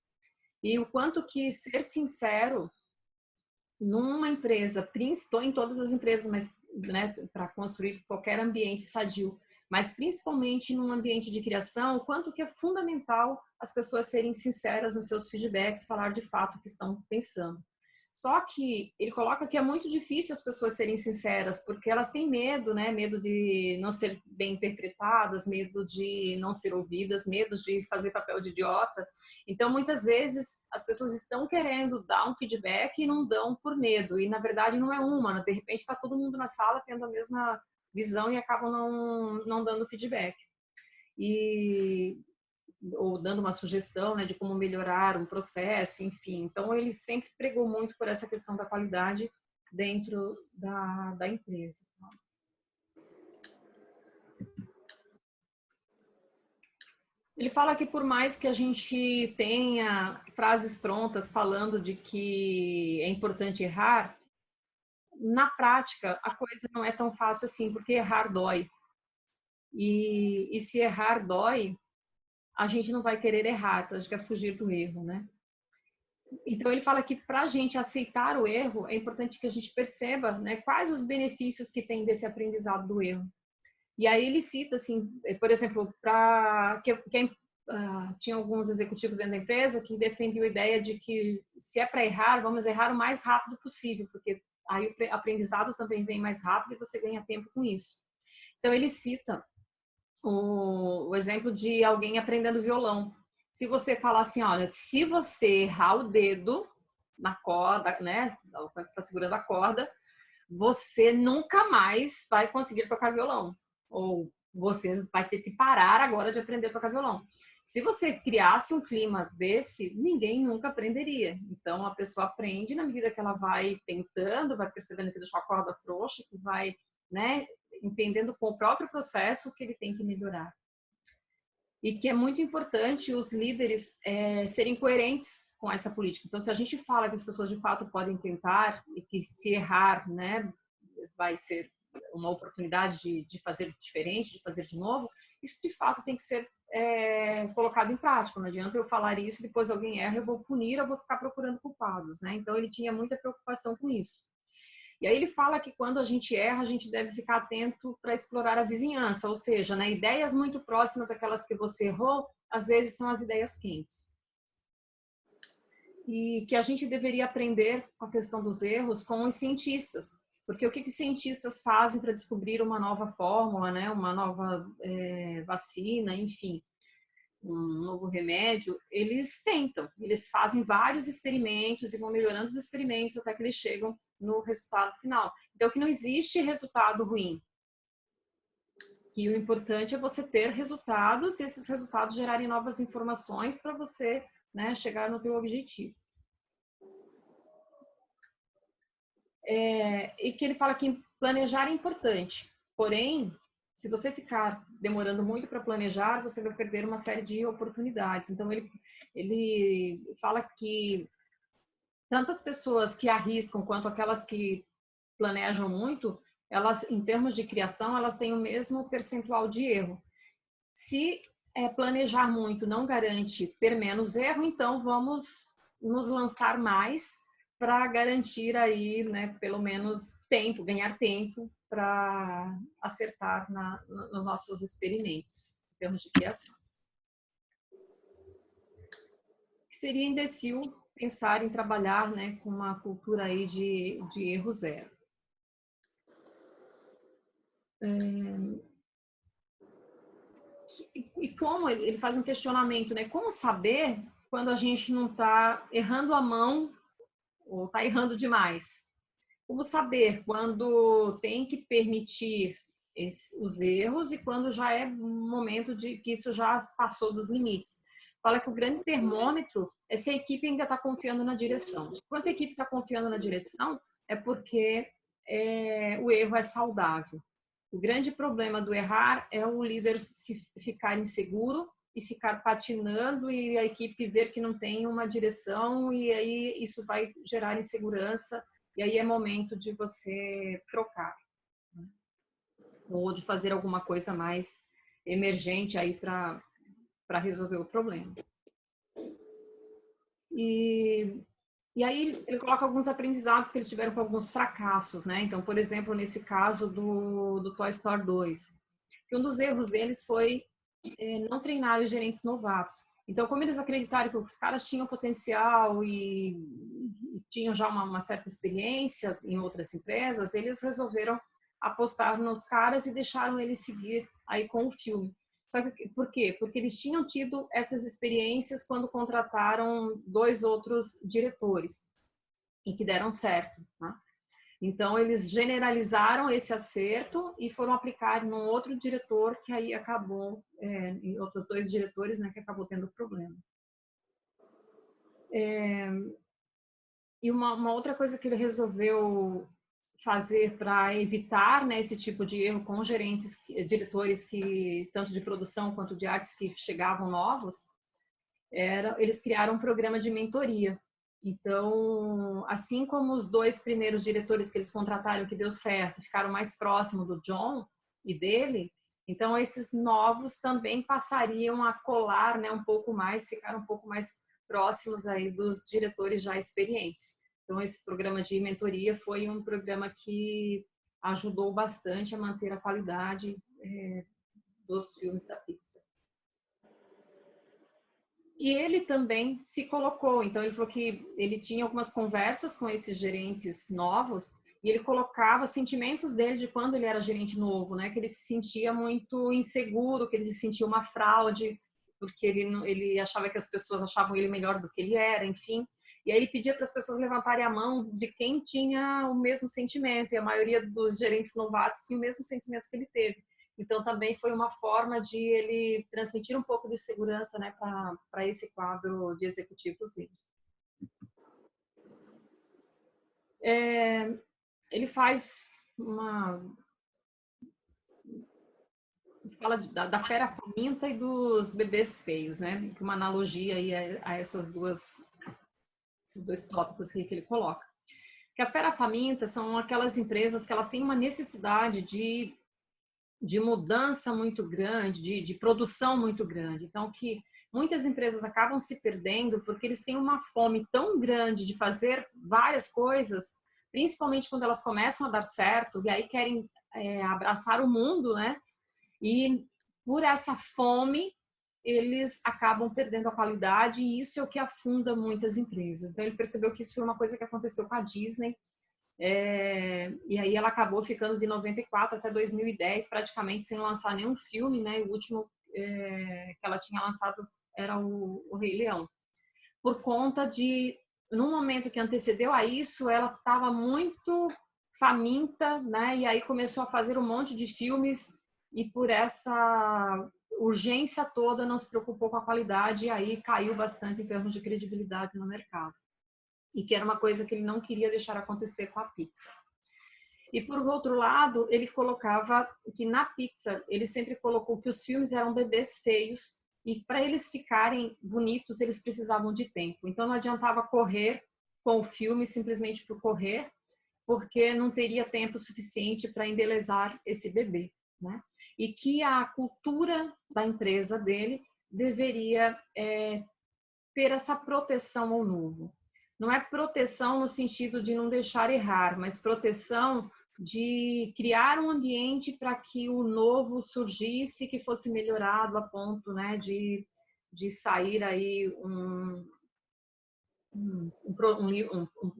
E o quanto que ser sincero numa empresa, em todas as empresas, mas né, para construir qualquer ambiente sadio, mas principalmente num ambiente de criação, o quanto que é fundamental as pessoas serem sinceras nos seus feedbacks, falar de fato o que estão pensando. Só que ele coloca que é muito difícil as pessoas serem sinceras, porque elas têm medo, né? Medo de não ser bem interpretadas, medo de não ser ouvidas, medo de fazer papel de idiota. Então, muitas vezes, as pessoas estão querendo dar um feedback e não dão por medo. E, na verdade, não é uma. De repente, está todo mundo na sala tendo a mesma visão e acabam não dando feedback. Ou dando uma sugestão, né, de como melhorar um processo, enfim. Então, ele sempre pregou muito por essa questão da qualidade dentro da empresa. Ele fala que por mais que a gente tenha frases prontas falando de que é importante errar, na prática a coisa não é tão fácil assim, porque errar dói. E se errar dói, a gente não vai querer errar, então a gente quer fugir do erro, né? Então ele fala que para a gente aceitar o erro, é importante que a gente perceba, né, quais os benefícios que tem desse aprendizado do erro. E aí ele cita, assim, por exemplo, tinha alguns executivos dentro da empresa que defendiam a ideia de que se é para errar, vamos errar o mais rápido possível, porque aí o aprendizado também vem mais rápido e você ganha tempo com isso. Então ele cita o exemplo de alguém aprendendo violão. Se você falar assim, olha, se você errar o dedo na corda, né, quando você está segurando a corda, você nunca mais vai conseguir tocar violão. Ou você vai ter que parar agora de aprender a tocar violão. Se você criasse um clima desse, ninguém nunca aprenderia. Então, a pessoa aprende na medida que ela vai tentando, vai percebendo que deixou a corda frouxa, que vai, né, entendendo com o próprio processo que ele tem que melhorar. e que é muito importante os líderes serem coerentes com essa política. Então, se a gente fala que as pessoas de fato podem tentar e que se errar, né, vai ser uma oportunidade de fazer diferente, de fazer de novo, isso de fato tem que ser colocado em prática. Não adianta eu falar isso, depois alguém erra, eu vou punir, eu vou ficar procurando culpados, né? Então ele tinha muita preocupação com isso. E aí ele fala que quando a gente erra, a gente deve ficar atento para explorar a vizinhança, ou seja, né, ideias muito próximas àquelas que você errou, às vezes são as ideias quentes. E que a gente deveria aprender com a questão dos erros com os cientistas, porque o que os cientistas fazem para descobrir uma nova fórmula, né, uma nova vacina, enfim, um novo remédio, eles tentam, eles fazem vários experimentos e vão melhorando os experimentos até que eles chegam no resultado final. Então, que não existe resultado ruim. Que o importante é você ter resultados e esses resultados gerarem novas informações para você, né, chegar no teu objetivo. E que ele fala que planejar é importante, porém, se você ficar demorando muito para planejar, você vai perder uma série de oportunidades. Então, ele fala que tanto as pessoas que arriscam quanto aquelas que planejam muito, elas, em termos de criação, elas têm o mesmo percentual de erro. Se planejar muito não garante ter menos erro, então vamos nos lançar mais para garantir aí, né, pelo menos tempo, ganhar tempo para acertar nos nossos experimentos, em termos de criação. Seria imbecil pensar em trabalhar, né, com uma cultura aí de erro zero. E como ele faz um questionamento, né? Como saber quando a gente não está errando a mão ou está errando demais? Como saber quando tem que permitir os erros e quando já é um momento de que isso já passou dos limites? Fala que o grande termômetro é se a equipe ainda está confiando na direção. Quando a equipe está confiando na direção, é porque o erro é saudável. O grande problema do errar é o líder ficar inseguro e ficar patinando e a equipe ver que não tem uma direção e aí isso vai gerar insegurança e aí é momento de você trocar, né? Ou de fazer alguma coisa mais emergente aí para resolver o problema. E aí ele coloca alguns aprendizados que eles tiveram com alguns fracassos, né? Então, por exemplo, nesse caso do Toy Story 2, que um dos erros deles foi não treinar os gerentes novatos. Então, como eles acreditaram que os caras tinham potencial e tinham já uma certa experiência em outras empresas, eles resolveram apostar nos caras e deixaram eles seguir aí com o filme. Só que, por quê? Porque eles tinham tido essas experiências quando contrataram 2 outros diretores e que deram certo, né? Então, eles generalizaram esse acerto e foram aplicar num outro diretor que aí acabou, em outros 2 diretores, né, que acabou tendo problema. E uma outra coisa que ele resolveu fazer para evitar, né, esse tipo de erro com diretores que tanto de produção quanto de artes que chegavam novos, eles criaram um programa de mentoria. Então, assim como os 2 primeiros diretores que eles contrataram que deu certo, ficaram mais próximos do John e dele, então esses novos também passariam a colar, né, um pouco mais, ficaram um pouco mais próximos aí dos diretores já experientes. Então, esse programa de mentoria foi um programa que ajudou bastante a manter a qualidade dos filmes da Pixar. E ele também se colocou, então ele falou que ele tinha algumas conversas com esses gerentes novos e ele colocava sentimentos dele de quando ele era gerente novo, né? Que ele se sentia muito inseguro, que ele se sentia uma fraude, porque ele achava que as pessoas achavam ele melhor do que ele era, enfim. E aí ele pedia para as pessoas levantarem a mão de quem tinha o mesmo sentimento, e a maioria dos gerentes novatos tinha o mesmo sentimento que ele teve. Então, também foi uma forma de ele transmitir um pouco de segurança, né, para esse quadro de executivos dele. Ele faz fala da fera faminta e dos bebês feios, né? Uma analogia aí a esses dois tópicos que ele coloca. Que a fera faminta são aquelas empresas que elas têm uma necessidade de mudança muito grande, de produção muito grande. Então, que muitas empresas acabam se perdendo porque eles têm uma fome tão grande de fazer várias coisas, principalmente quando elas começam a dar certo, e aí querem abraçar o mundo, né? E por essa fome, eles acabam perdendo a qualidade, e isso é o que afunda muitas empresas. Então, ele percebeu que isso foi uma coisa que aconteceu com a Disney, e aí ela acabou ficando de 94 até 2010 praticamente sem lançar nenhum filme, né? O último que ela tinha lançado era o Rei Leão. Por conta de, no momento que antecedeu a isso, ela estava muito faminta, né? E aí começou a fazer um monte de filmes, e por essa urgência toda não se preocupou com a qualidade, e aí caiu bastante em termos de credibilidade no mercado. E que era uma coisa que ele não queria deixar acontecer com a Pixar. E por outro lado, ele colocava que na Pixar, ele sempre colocou que os filmes eram bebês feios, e para eles ficarem bonitos, eles precisavam de tempo. Então não adiantava correr com o filme simplesmente por correr, porque não teria tempo suficiente para embelezar esse bebê, né? E que a cultura da empresa dele deveria ter essa proteção ao novo. Não é proteção no sentido de não deixar errar, mas proteção de criar um ambiente para que o novo surgisse, que fosse melhorado a ponto, né, de sair aí um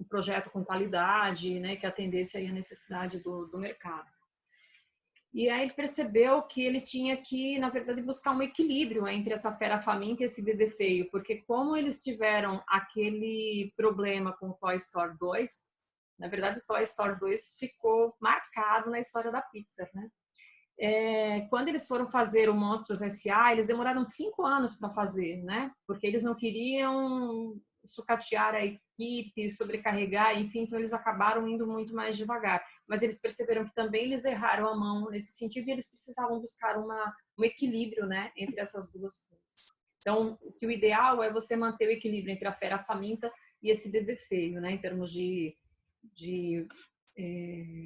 projeto com qualidade, né, que atendesse aí a necessidade do mercado. E aí ele percebeu que ele tinha que, na verdade, buscar um equilíbrio entre essa fera faminta e esse bebê feio, porque como eles tiveram aquele problema com o Toy Story 2, na verdade o Toy Story 2 ficou marcado na história da Pixar, né? Quando eles foram fazer o Monstros S.A., eles demoraram 5 anos para fazer, né? Porque eles não queriam sucatear a equipe, sobrecarregar, enfim, então eles acabaram indo muito mais devagar. Mas eles perceberam que também eles erraram a mão nesse sentido, e eles precisavam buscar um equilíbrio, né, entre essas duas coisas. Então, o ideal é você manter o equilíbrio entre a fera faminta e esse bebê feio, né, em termos de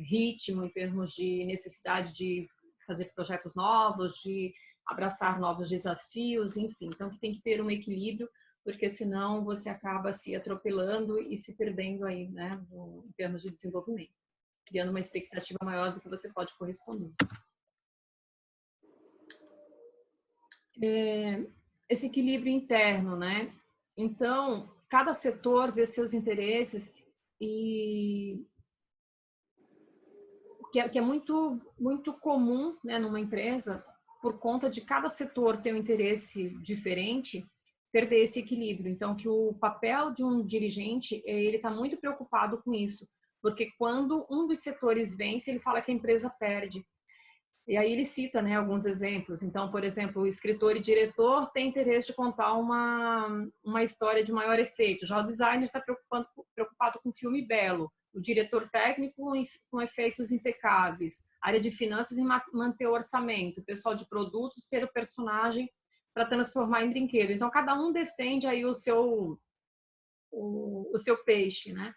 ritmo, em termos de necessidade de fazer projetos novos, de abraçar novos desafios, enfim. Então, que tem que ter um equilíbrio, porque senão você acaba se atropelando e se perdendo aí, né, em termos de desenvolvimento, criando uma expectativa maior do que você pode corresponder. Esse equilíbrio interno, né? Então, cada setor vê seus interesses, e que é muito, muito comum, né, numa empresa, por conta de cada setor ter um interesse diferente, perder esse equilíbrio. Então, que o papel de um dirigente, ele está muito preocupado com isso, porque quando um dos setores vence, ele fala que a empresa perde. E aí ele cita, né, alguns exemplos. Então, por exemplo, o escritor e diretor tem interesse de contar uma história de maior efeito. Já o designer está preocupado com um filme belo. O diretor técnico com efeitos impecáveis. A área de finanças em manter o orçamento. O pessoal de produtos ter o personagem para transformar em brinquedo. Então, cada um defende aí o seu peixe, né?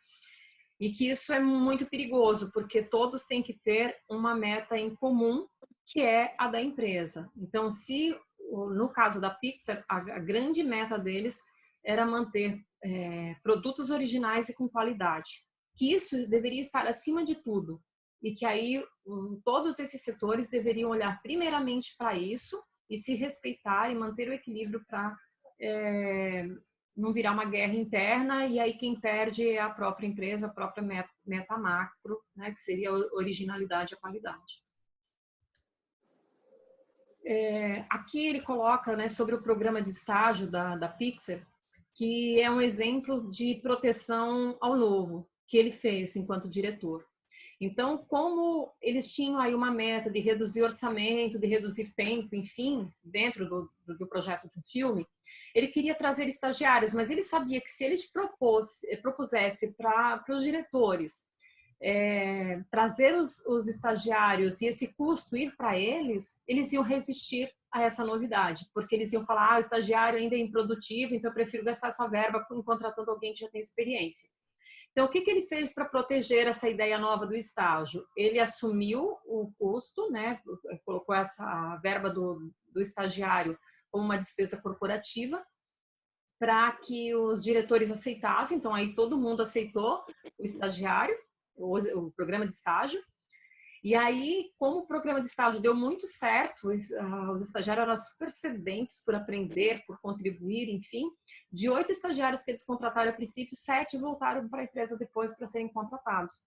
E que isso é muito perigoso, porque todos têm que ter uma meta em comum, que é a da empresa. Então, se no caso da Pixar, a grande meta deles era manter produtos originais e com qualidade, que isso deveria estar acima de tudo, e que aí todos esses setores deveriam olhar primeiramente para isso e se respeitar e manter o equilíbrio para não virar uma guerra interna, e aí quem perde é a própria empresa, a própria meta macro, né, que seria a originalidade e a qualidade. Aqui ele coloca, né, sobre o programa de estágio da Pixar, que é um exemplo de proteção ao novo que ele fez enquanto diretor. Então, como eles tinham aí uma meta de reduzir orçamento, de reduzir tempo, enfim, dentro do projeto de um filme, ele queria trazer estagiários, mas ele sabia que se ele propusesse para os diretores trazer os estagiários e esse custo ir para eles, eles iam resistir a essa novidade, porque eles iam falar, o estagiário ainda é improdutivo, então eu prefiro gastar essa verba contratando alguém que já tem experiência. Então, o que ele fez para proteger essa ideia nova do estágio? Ele assumiu o custo, né? Colocou essa verba do estagiário como uma despesa corporativa para que os diretores aceitassem. Então, aí todo mundo aceitou o estagiário, o programa de estágio. E aí, como o programa de estágio deu muito certo, os estagiários eram super sedentos por aprender, por contribuir, enfim. De 8 estagiários que eles contrataram a princípio, 7 voltaram para a empresa depois para serem contratados.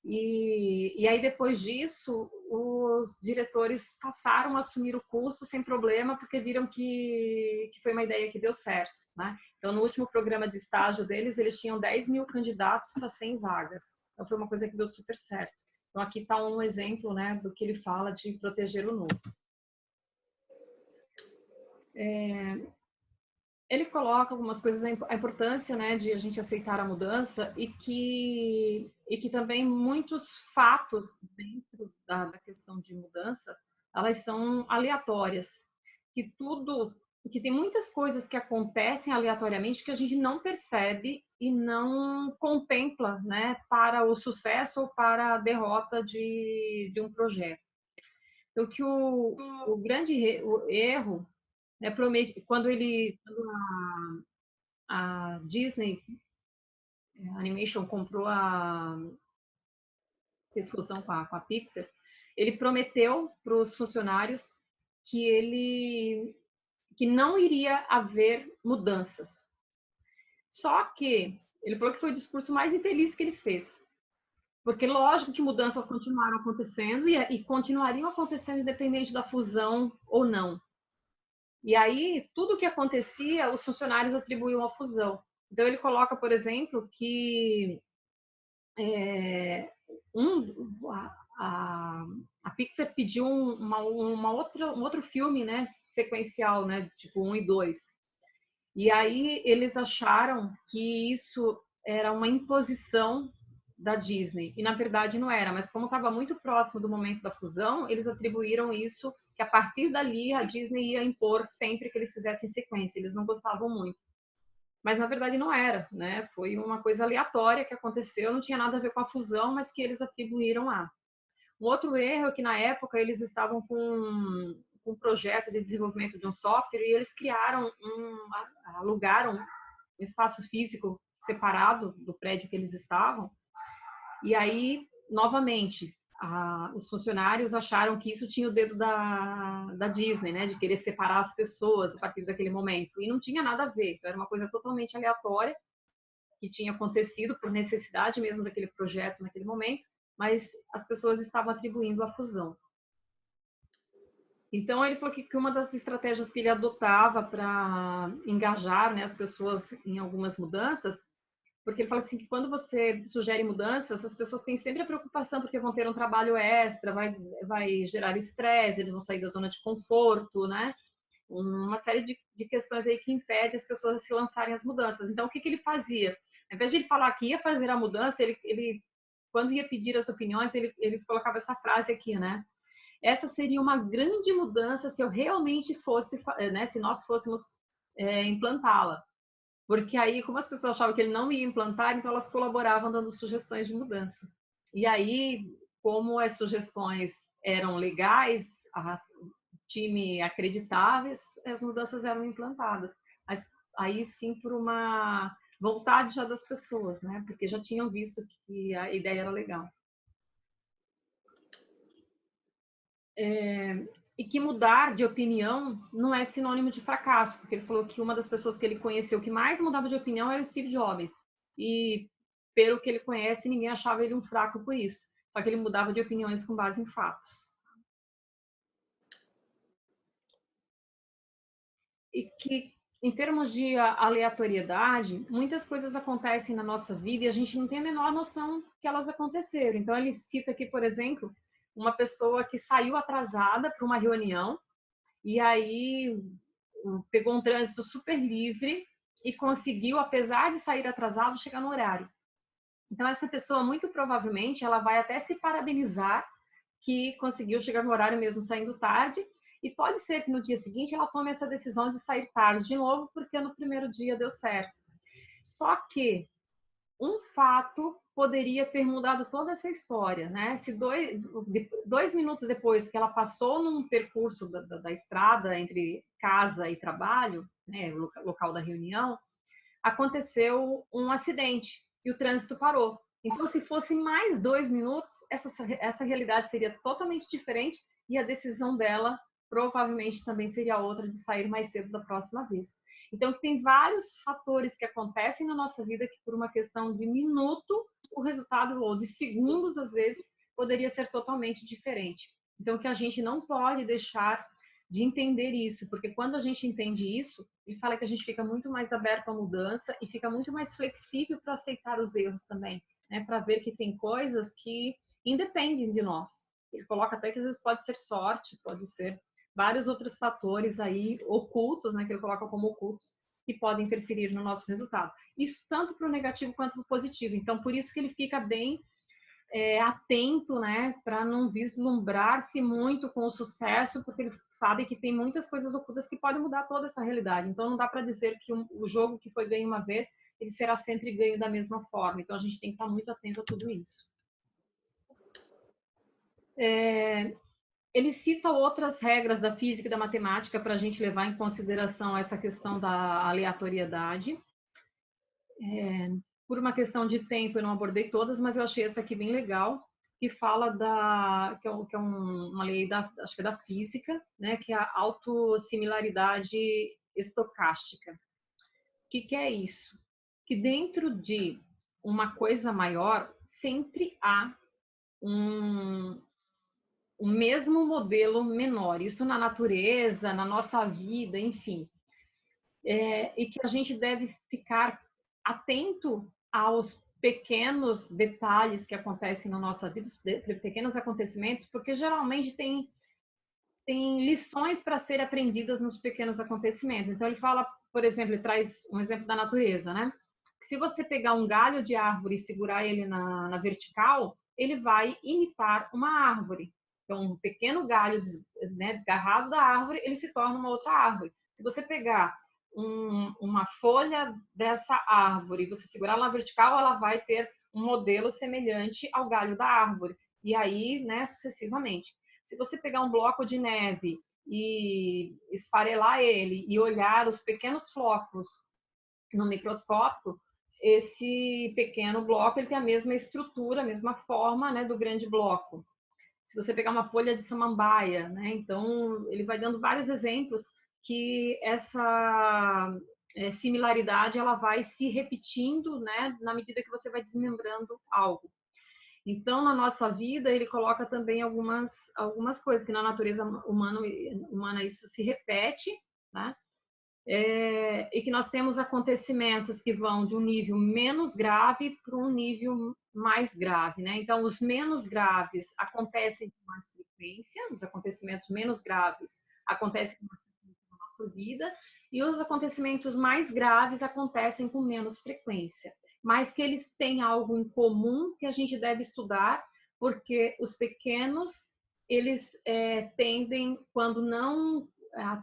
E aí, depois disso, os diretores passaram a assumir o custo sem problema, porque viram que foi uma ideia que deu certo, né? Então, no último programa de estágio deles, eles tinham 10 mil candidatos para 100 vagas. Então, foi uma coisa que deu super certo. Então, aqui está um exemplo, né, do que ele fala de proteger o novo. Ele coloca algumas coisas, a importância, né, de a gente aceitar a mudança e que também muitos fatos dentro da questão de mudança, elas são aleatórias. Que tem muitas coisas que acontecem aleatoriamente que a gente não percebe e não contempla, né, para o sucesso ou para a derrota de um projeto. Então, que o grande erro, né, quando a Disney Animation comprou fez fusão com a Pixar, ele prometeu para os funcionários que não iria haver mudanças. Só que ele falou que foi o discurso mais infeliz que ele fez. Porque, lógico que mudanças continuaram acontecendo e continuariam acontecendo independente da fusão ou não. E aí, tudo o que acontecia, os funcionários atribuíam à fusão. Então, ele coloca, por exemplo, que a Pixar pediu um outro filme, né, sequencial, né, tipo 1 e 2. E aí eles acharam que isso era uma imposição da Disney. E na verdade não era, mas como estava muito próximo do momento da fusão, eles atribuíram isso, que a partir dali a Disney ia impor sempre que eles fizessem sequência. Eles não gostavam muito. Mas na verdade não era, né? Foi uma coisa aleatória que aconteceu, não tinha nada a ver com a fusão, mas que eles atribuíram lá. Um outro erro é que na época eles estavam com um projeto de desenvolvimento de um software e eles alugaram um espaço físico separado do prédio que eles estavam. E aí, novamente, os funcionários acharam que isso tinha o dedo da Disney, né, de querer separar as pessoas a partir daquele momento. E não tinha nada a ver, então era uma coisa totalmente aleatória que tinha acontecido por necessidade mesmo daquele projeto naquele momento, mas as pessoas estavam atribuindo a fusão. Então, ele falou que uma das estratégias que ele adotava para engajar, né, as pessoas em algumas mudanças, porque ele fala assim que quando você sugere mudanças, as pessoas têm sempre a preocupação porque vão ter um trabalho extra, vai gerar estresse, eles vão sair da zona de conforto, né? Uma série de questões aí que impedem as pessoas a se lançarem as mudanças. Então, o que ele fazia? Ao invés de ele falar que ia fazer a mudança, ele quando ia pedir as opiniões, ele colocava essa frase aqui, né? Essa seria uma grande mudança se eu realmente fosse, né? Se nós fôssemos implantá-la. Porque aí, como as pessoas achavam que ele não ia implantar, então elas colaboravam dando sugestões de mudança. E aí, como as sugestões eram legais, o time acreditáveis, as mudanças eram implantadas. Mas aí sim por uma vontade já das pessoas, né? Porque já tinham visto que a ideia era legal. E que mudar de opinião não é sinônimo de fracasso, porque ele falou que uma das pessoas que ele conheceu que mais mudava de opinião era o Steve Jobs. E, pelo que ele conhece, ninguém achava ele um fraco por isso. Só que ele mudava de opiniões com base em fatos. E que, em termos de aleatoriedade, muitas coisas acontecem na nossa vida e a gente não tem a menor noção que elas aconteceram. Então, ele cita aqui, por exemplo, uma pessoa que saiu atrasada para uma reunião e aí pegou um trânsito super livre e conseguiu, apesar de sair atrasado, chegar no horário. Então, essa pessoa, muito provavelmente, ela vai até se parabenizar que conseguiu chegar no horário mesmo saindo tarde, e pode ser que no dia seguinte ela tome essa decisão de sair tarde de novo, porque no primeiro dia deu certo. Só que um fato poderia ter mudado toda essa história, né? Se 2 minutos depois que ela passou num percurso da estrada entre casa e trabalho, né, local da reunião, aconteceu um acidente e o trânsito parou. Então, se fosse mais 2 minutos, essa realidade seria totalmente diferente e a decisão dela provavelmente também seria outra de sair mais cedo da próxima vez. Então, que tem vários fatores que acontecem na nossa vida que por uma questão de minuto, o resultado, ou de segundos, às vezes, poderia ser totalmente diferente. Então, que a gente não pode deixar de entender isso, porque quando a gente entende isso, ele fala que a gente fica muito mais aberto à mudança e fica muito mais flexível para aceitar os erros também, né? Para ver que tem coisas que independem de nós. Ele coloca até que às vezes pode ser sorte, pode ser vários outros fatores aí ocultos, né? Que ele coloca como ocultos, que podem interferir no nosso resultado. Isso tanto para o negativo quanto para o positivo. Então, por isso que ele fica bem atento, né, para não vislumbrar-se muito com o sucesso, porque ele sabe que tem muitas coisas ocultas que podem mudar toda essa realidade. Então, não dá para dizer que o jogo que foi ganho uma vez, ele será sempre ganho da mesma forma. Então, a gente tem que estar muito atento a tudo isso. Ele cita outras regras da física e da matemática para a gente levar em consideração essa questão da aleatoriedade. Por uma questão de tempo, eu não abordei todas, mas eu achei essa aqui bem legal, que fala que é uma lei acho que é da física, né, que é a autossimilaridade estocástica. O que é isso? Que dentro de uma coisa maior, sempre há um mesmo modelo menor. Isso na natureza, na nossa vida, enfim. E que a gente deve ficar atento aos pequenos detalhes que acontecem na nossa vida, os pequenos acontecimentos, porque geralmente tem lições para serem aprendidas nos pequenos acontecimentos. Então, ele fala, por exemplo, ele traz um exemplo da natureza, né? Que se você pegar um galho de árvore e segurar ele na vertical, ele vai imitar uma árvore. Então, um pequeno galho, né, desgarrado da árvore, ele se torna uma outra árvore. Se você pegar uma folha dessa árvore e você segurar na vertical, ela vai ter um modelo semelhante ao galho da árvore. E aí, né, sucessivamente. Se você pegar um bloco de neve e esfarelar ele e olhar os pequenos flocos no microscópio, esse pequeno bloco ele tem a mesma estrutura, a mesma forma, né, do grande bloco. Se você pegar uma folha de samambaia, né, então ele vai dando vários exemplos que essa similaridade ela vai se repetindo, né, na medida que você vai desmembrando algo. Então, na nossa vida, ele coloca também algumas coisas que na natureza humana isso se repete, né? E que nós temos acontecimentos que vão de um nível menos grave para um nível mais grave, né? Então, os menos graves acontecem com mais frequência, os acontecimentos menos graves acontecem com mais frequência na nossa vida, e os acontecimentos mais graves acontecem com menos frequência, mas que eles têm algo em comum que a gente deve estudar, porque os pequenos, eles tendem, quando não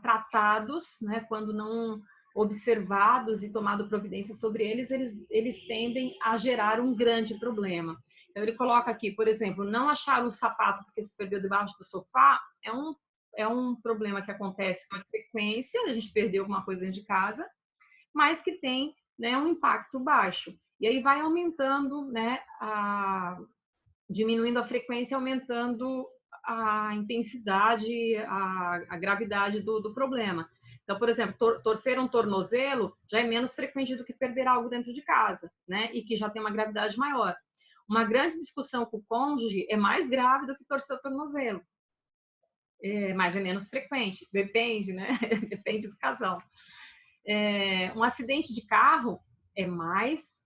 tratados, né, quando não observados e tomado providência sobre eles, eles tendem a gerar um grande problema. Então, ele coloca aqui, por exemplo, não achar um sapato porque se perdeu debaixo do sofá é um problema que acontece com frequência, a gente perdeu alguma coisa dentro de casa, mas que tem, né, um impacto baixo. E aí vai aumentando, né, diminuindo a frequência, aumentando a intensidade, a gravidade do problema. Então, por exemplo, torcer um tornozelo já é menos frequente do que perder algo dentro de casa, né? E que já tem uma gravidade maior. Uma grande discussão com o cônjuge é mais grave do que torcer o tornozelo. Mas é menos frequente. Depende, né? Depende do casal. Um acidente de carro é mais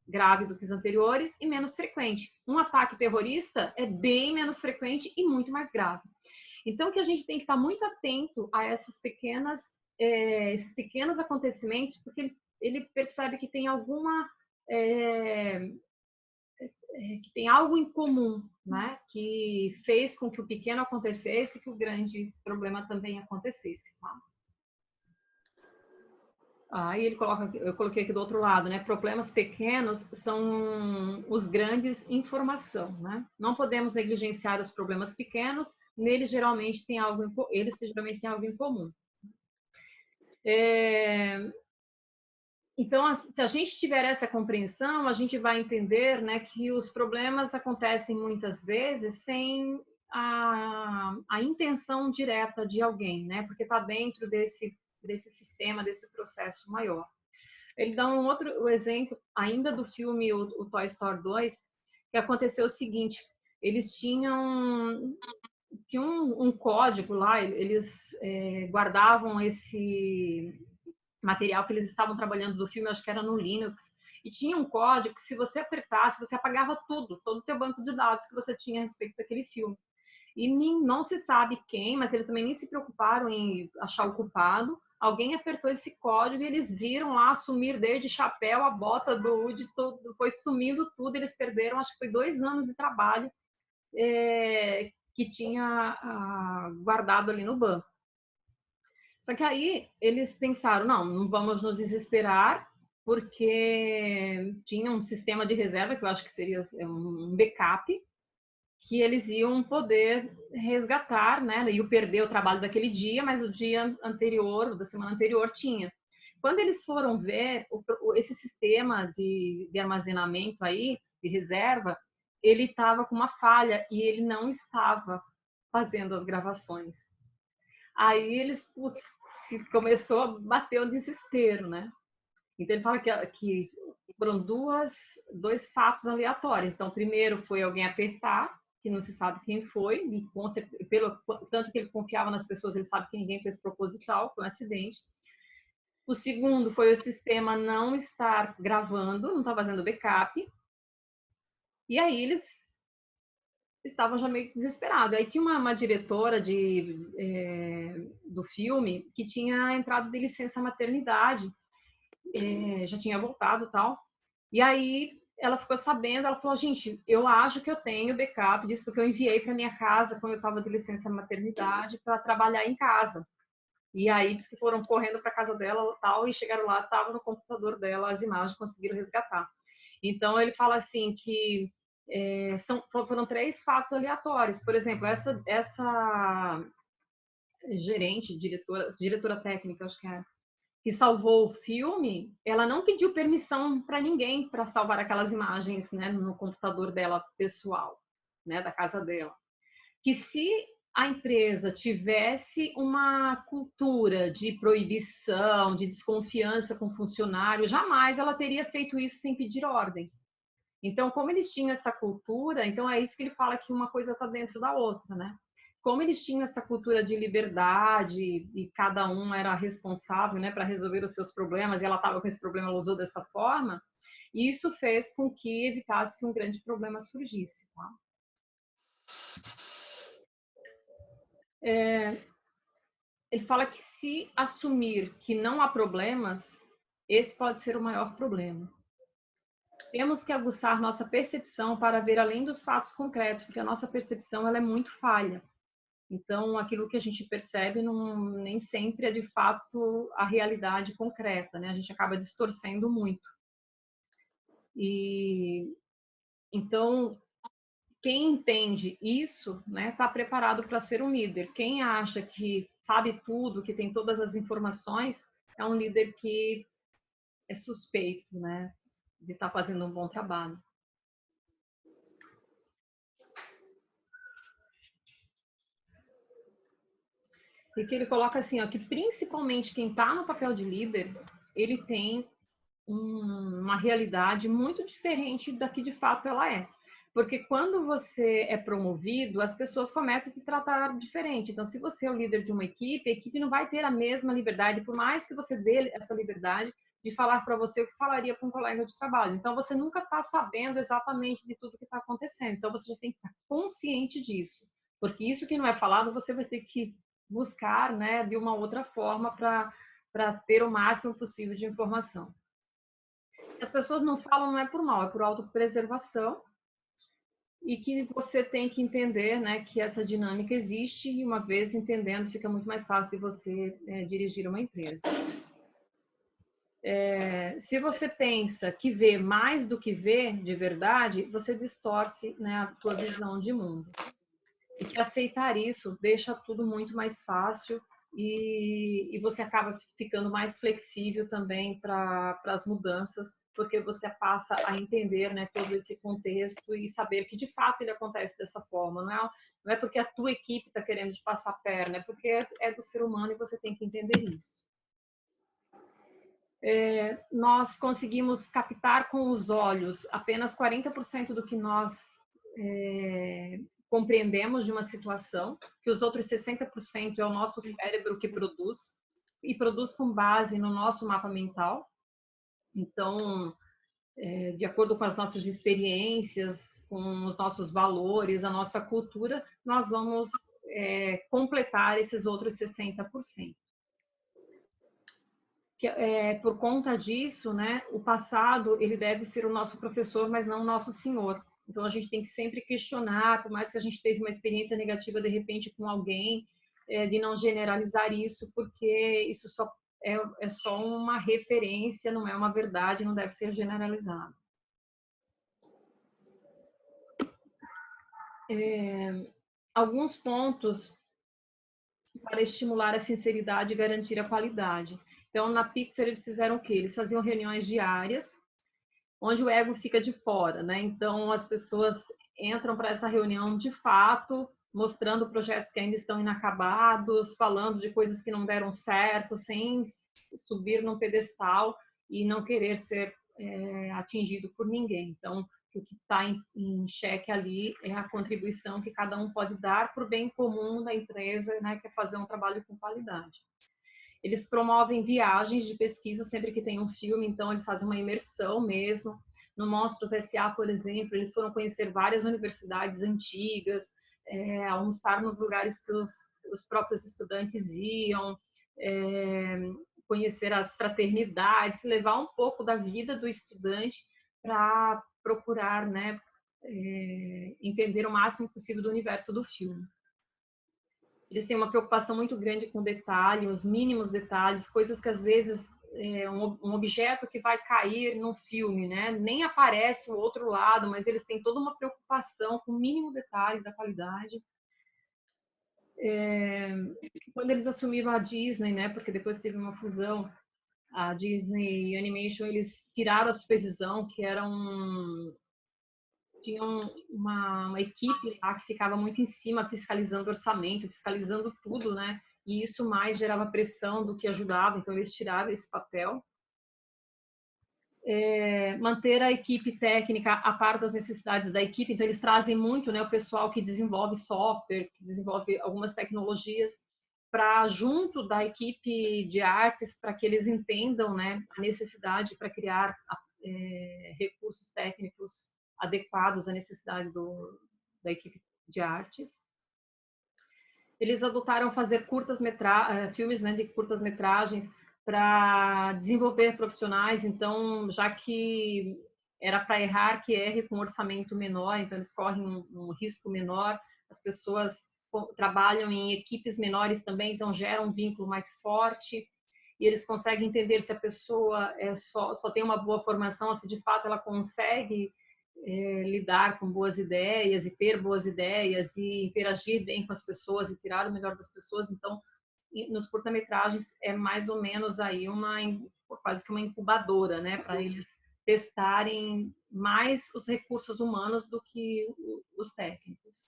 grave do que os anteriores e menos frequente. Um ataque terrorista é bem menos frequente e muito mais grave. Então, que a gente tem que estar muito atento a esses pequenos acontecimentos, porque ele percebe que tem alguma que tem algo em comum, né? Que fez com que o pequeno acontecesse, que o grande problema também acontecesse. Tá? Aí ele coloca, eu coloquei aqui do outro lado, né? Problemas pequenos são os grandes em formação, né? Não podemos negligenciar os problemas pequenos, neles geralmente tem algo em comum. Então, se a gente tiver essa compreensão, a gente vai entender, né, que os problemas acontecem muitas vezes sem a intenção direta de alguém, né? Porque está dentro desse sistema, desse processo maior. Ele dá um outro exemplo, ainda do filme o Toy Story 2, que aconteceu o seguinte, eles tinham um código lá, eles guardavam esse material que eles estavam trabalhando do filme, acho que era no Linux, e tinha um código que se você apertasse, você apagava tudo, todo o teu banco de dados que você tinha a respeito daquele filme. E não se sabe quem, mas eles também nem se preocuparam em achar o culpado. Alguém apertou esse código e eles viram lá sumir desde chapéu, a bota do Woody, tudo, foi sumindo tudo. Eles perderam, acho que foi 2 anos de trabalho que tinha guardado ali no banco. Só que aí eles pensaram, não vamos nos desesperar, porque tinha um sistema de reserva, que eu acho que seria um backup, que eles iam poder resgatar, né? Iam perder o trabalho daquele dia, mas o dia anterior, da semana anterior, tinha. Quando eles foram ver esse sistema de armazenamento aí, de reserva, ele estava com uma falha e ele não estava fazendo as gravações. Aí eles, começou a bater o desespero, né? Então ele fala que foram dois fatos aleatórios. Então, primeiro foi alguém apertar, que não se sabe quem foi, e tanto que ele confiava nas pessoas, ele sabe que ninguém fez proposital, foi um acidente. O segundo foi o sistema não estar gravando, não estar fazendo backup. E aí eles estavam já meio desesperados. Aí tinha uma diretora do filme que tinha entrado de licença maternidade, já tinha voltado e tal. E aí ela ficou sabendo, ela falou, gente, eu acho que eu tenho backup disso, porque eu enviei para minha casa quando eu estava de licença maternidade para trabalhar em casa. E aí disse que foram correndo para casa dela tal, e chegaram lá, estava no computador dela as imagens, conseguiram resgatar. Então ele fala assim que foram 3 fatos aleatórios. Por exemplo, essa gerente, diretora técnica, acho que era, que salvou o filme, ela não pediu permissão para ninguém para salvar aquelas imagens, né, no computador dela pessoal, né, da casa dela. Que se a empresa tivesse uma cultura de proibição, de desconfiança com o funcionário, jamais ela teria feito isso sem pedir ordem. Então, como eles tinham essa cultura, então é isso que ele fala que uma coisa está dentro da outra, né? Como eles tinham essa cultura de liberdade e cada um era responsável, né, para resolver os seus problemas, e ela estava com esse problema, ela usou dessa forma, e isso fez com que evitasse que um grande problema surgisse. Tá? Ele fala que se assumir que não há problemas, esse pode ser o maior problema. Temos que aguçar nossa percepção para ver além dos fatos concretos, porque a nossa percepção ela é muito falha. Então, aquilo que a gente percebe nem sempre é de fato a realidade concreta, né? A gente acaba distorcendo muito. E então, quem entende isso, né, está preparado para ser um líder. Quem acha que sabe tudo, que tem todas as informações, é um líder que é suspeito, né, de estar fazendo um bom trabalho. E que ele coloca assim, ó, que principalmente quem está no papel de líder, ele tem uma realidade muito diferente da que de fato ela é. Porque quando você é promovido, as pessoas começam a te tratar diferente. Então, se você é o líder de uma equipe, a equipe não vai ter a mesma liberdade, por mais que você dê essa liberdade de falar para você o que falaria para um colega de trabalho. Então, você nunca está sabendo exatamente de tudo que está acontecendo. Então, você já tem que estar consciente disso. Porque isso que não é falado, você vai ter que buscar, né, de uma outra forma para ter o máximo possível de informação. As pessoas não falam, não é por mal, é por autopreservação, e que você tem que entender, né, que essa dinâmica existe, e uma vez entendendo, fica muito mais fácil de você dirigir uma empresa. Se você pensa que vê mais do que vê de verdade, você distorce, né, a tua visão de mundo. E que aceitar isso deixa tudo muito mais fácil e você acaba ficando mais flexível também para as mudanças, porque você passa a entender, né, todo esse contexto e saber que de fato ele acontece dessa forma. Não é porque a tua equipe está querendo te passar a perna, é porque é do ser humano e você tem que entender isso. Nós conseguimos captar com os olhos apenas 40% do que nós compreendemos de uma situação, que os outros 60% é o nosso cérebro que produz, e produz com base no nosso mapa mental. Então, de acordo com as nossas experiências, com os nossos valores, a nossa cultura, nós vamos completar esses outros 60%. Por conta disso, né, o passado ele deve ser o nosso professor, mas não o nosso senhor. Então a gente tem que sempre questionar, por mais que a gente teve uma experiência negativa de repente com alguém, de não generalizar isso, porque isso é só uma referência, não é uma verdade, não deve ser generalizado. Alguns pontos para estimular a sinceridade e garantir a qualidade. Então, na Pixar, eles fizeram o quê? Eles faziam reuniões diárias, onde o ego fica de fora, né? Então, as pessoas entram para essa reunião de fato, mostrando projetos que ainda estão inacabados, falando de coisas que não deram certo, sem subir num pedestal e não querer ser atingido por ninguém. Então, o que está em xeque ali é a contribuição que cada um pode dar para o bem comum da empresa, né, que é fazer um trabalho com qualidade. Eles promovem viagens de pesquisa sempre que tem um filme, então eles fazem uma imersão mesmo. No Monstros S.A., por exemplo, eles foram conhecer várias universidades antigas, almoçar nos lugares que os próprios estudantes iam, conhecer as fraternidades, levar um pouco da vida do estudante para procurar, né, entender o máximo possível do universo do filme. Eles têm uma preocupação muito grande com detalhe, os mínimos detalhes, coisas que às vezes um objeto que vai cair no filme, né, nem aparece o outro lado, mas eles têm toda uma preocupação com o mínimo detalhe da qualidade. Quando eles assumiram a Disney, né, porque depois teve uma fusão, a Disney Animation, eles tiraram a supervisão, que era tinha uma equipe lá que ficava muito em cima, fiscalizando orçamento, fiscalizando tudo, né? E isso mais gerava pressão do que ajudava, então eles tiraram esse papel. Manter a equipe técnica a par das necessidades da equipe, então eles trazem muito, né, o pessoal que desenvolve software, que desenvolve algumas tecnologias, para junto da equipe de artes, para que eles entendam, né, a necessidade para criar recursos técnicos adequados à necessidade da equipe de artes. Eles adotaram fazer filmes, né, de curtas-metragens para desenvolver profissionais, então, já que era para errar, que erre com um orçamento menor, então eles correm um risco menor, as pessoas trabalham em equipes menores também, então gera um vínculo mais forte, e eles conseguem entender se a pessoa só tem uma boa formação, se de fato ela consegue lidar com boas ideias e ter boas ideias e interagir bem com as pessoas e tirar o melhor das pessoas. Então, nos curta-metragens é mais ou menos aí quase que uma incubadora, né, para eles testarem mais os recursos humanos do que os técnicos.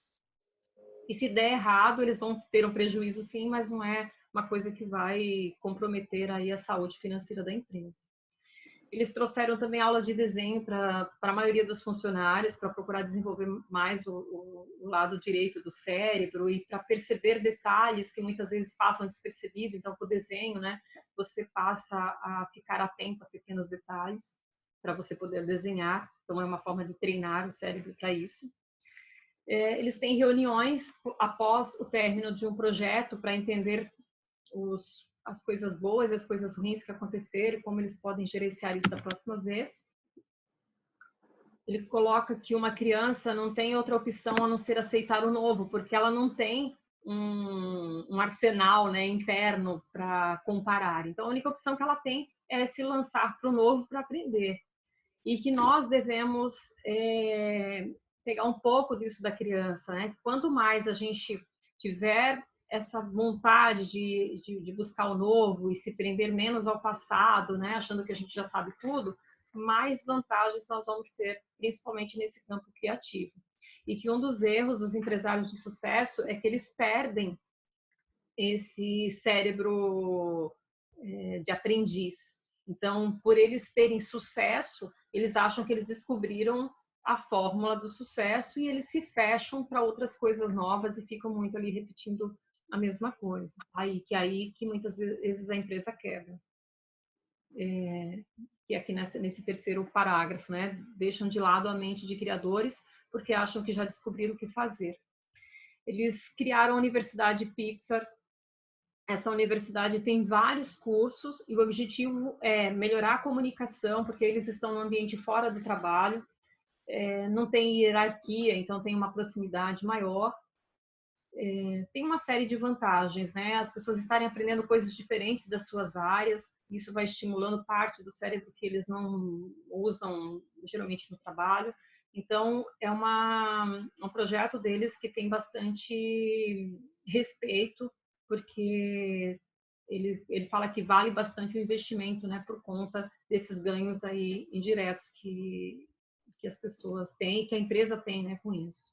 E se der errado, eles vão ter um prejuízo sim, mas não é uma coisa que vai comprometer aí a saúde financeira da empresa. Eles trouxeram também aulas de desenho para a maioria dos funcionários, para procurar desenvolver mais o lado direito do cérebro e para perceber detalhes que muitas vezes passam despercebido. Então, com o desenho, né, você passa a ficar atento a pequenos detalhes para você poder desenhar. Então, é uma forma de treinar o cérebro para isso. Eles têm reuniões após o término de um projeto para entender as coisas boas e as coisas ruins que aconteceram, como eles podem gerenciar isso da próxima vez. ele coloca que uma criança não tem outra opção a não ser aceitar o novo, porque ela não tem um arsenal, né, interno para comparar. Então, a única opção que ela tem é se lançar para o novo para aprender. E que nós devemos pegar um pouco disso da criança, né? Quanto mais a gente tiver essa vontade de buscar o novo e se prender menos ao passado, né, achando que a gente já sabe tudo, mais vantagens nós vamos ter, principalmente nesse campo criativo. E que um dos erros dos empresários de sucesso é que eles perdem esse cérebro de aprendiz. Então, por eles terem sucesso, eles acham que eles descobriram a fórmula do sucesso e eles se fecham para outras coisas novas e ficam muito ali repetindo a mesma coisa. Aí que muitas vezes a empresa quebra. Que aqui nesse terceiro parágrafo, né? Deixam de lado a mente de criadores porque acham que já descobriram o que fazer. Eles criaram a Universidade Pixar. Essa universidade tem vários cursos e o objetivo é melhorar a comunicação, porque eles estão no ambiente fora do trabalho, não tem hierarquia, então tem uma proximidade maior. Tem uma série de vantagens, né? As pessoas estarem aprendendo coisas diferentes das suas áreas, isso vai estimulando parte do cérebro que eles não usam geralmente no trabalho. Então, é um projeto deles que tem bastante respeito, porque ele fala que vale bastante o investimento, né, por conta desses ganhos aí indiretos que as pessoas têm, que a empresa tem, né, com isso.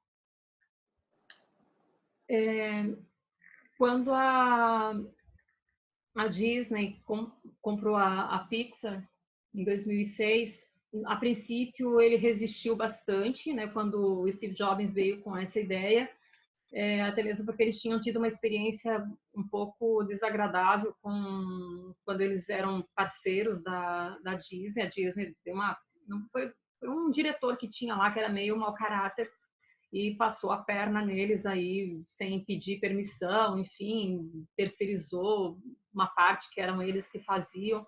Quando a Disney comprou a Pixar em 2006, a princípio ele resistiu bastante, né, quando o Steve Jobs veio com essa ideia, até mesmo porque eles tinham tido uma experiência um pouco desagradável quando eles eram parceiros da Disney. A Disney deu foi um diretor que tinha lá que era meio mau caráter e passou a perna neles aí sem pedir permissão, enfim, terceirizou uma parte que eram eles que faziam.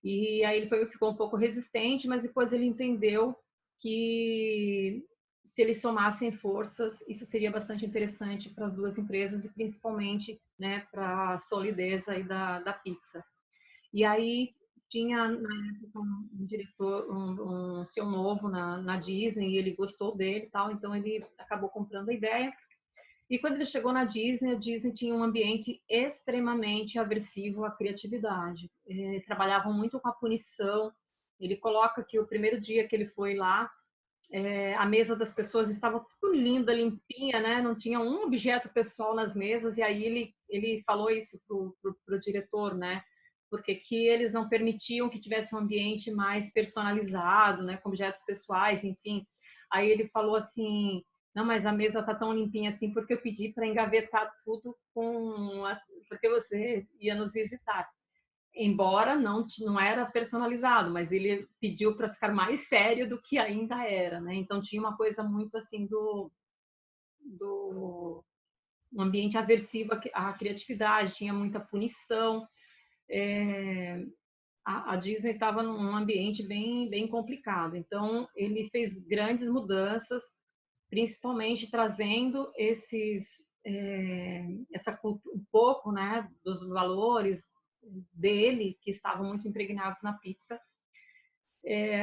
E aí ele ficou um pouco resistente, mas depois ele entendeu que se eles somassem forças, isso seria bastante interessante para as duas empresas e principalmente, né, para a solidez aí da Pixar. E aí tinha na época um diretor, um CEO novo na Disney, e ele gostou dele e tal, então ele acabou comprando a ideia. E quando ele chegou na Disney, a Disney tinha um ambiente extremamente aversivo à criatividade. Trabalhavam muito com a punição. Ele coloca que o primeiro dia que ele foi lá, a mesa das pessoas estava tudo linda, limpinha, né? Não tinha um objeto pessoal nas mesas. E aí ele falou isso pro diretor, né? Porque que eles não permitiam que tivesse um ambiente mais personalizado, né? Com objetos pessoais, enfim. Aí ele falou assim: não, mas a mesa tá tão limpinha assim porque eu pedi para engavetar tudo porque você ia nos visitar. Embora não era personalizado, mas ele pediu para ficar mais sério do que ainda era, né? Então tinha uma coisa muito assim um ambiente aversivo à criatividade, tinha muita punição. A Disney estava num ambiente bem complicado. Então ele fez grandes mudanças, principalmente trazendo um pouco, né, dos valores dele que estavam muito impregnados na Pixar,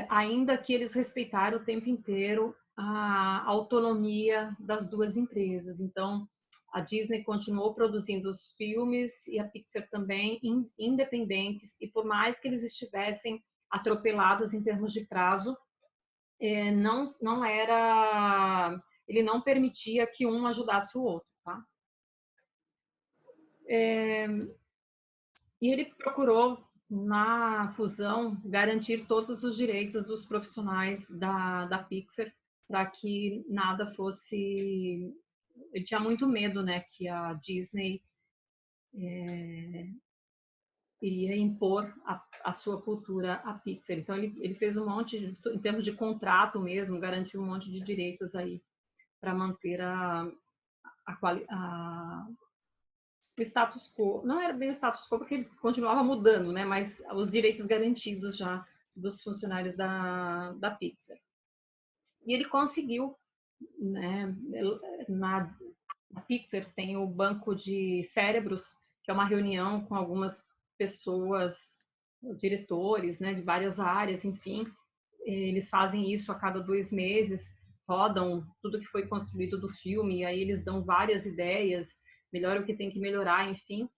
ainda que eles respeitaram o tempo inteiro a autonomia das duas empresas. Então, a Disney continuou produzindo os filmes e a Pixar também independentes, e por mais que eles estivessem atropelados em termos de prazo, ele não permitia que um ajudasse o outro, tá? E ele procurou, na fusão, garantir todos os direitos dos profissionais da Pixar para que nada fosse... Ele tinha muito medo, né, que a Disney iria impor a sua cultura à Pixar. Então, ele fez um monte, em termos de contrato mesmo, garantiu um monte de direitos aí para manter o status quo. Não era bem o status quo, porque ele continuava mudando, né? Mas os direitos garantidos já dos funcionários da Pixar. E ele conseguiu, né? Na Pixar tem o banco de cérebros, que é uma reunião com algumas pessoas, diretores, né, de várias áreas, enfim. Eles fazem isso a cada 2 meses, rodam tudo que foi construído do filme, e aí eles dão várias ideias, melhora o que tem que melhorar, enfim.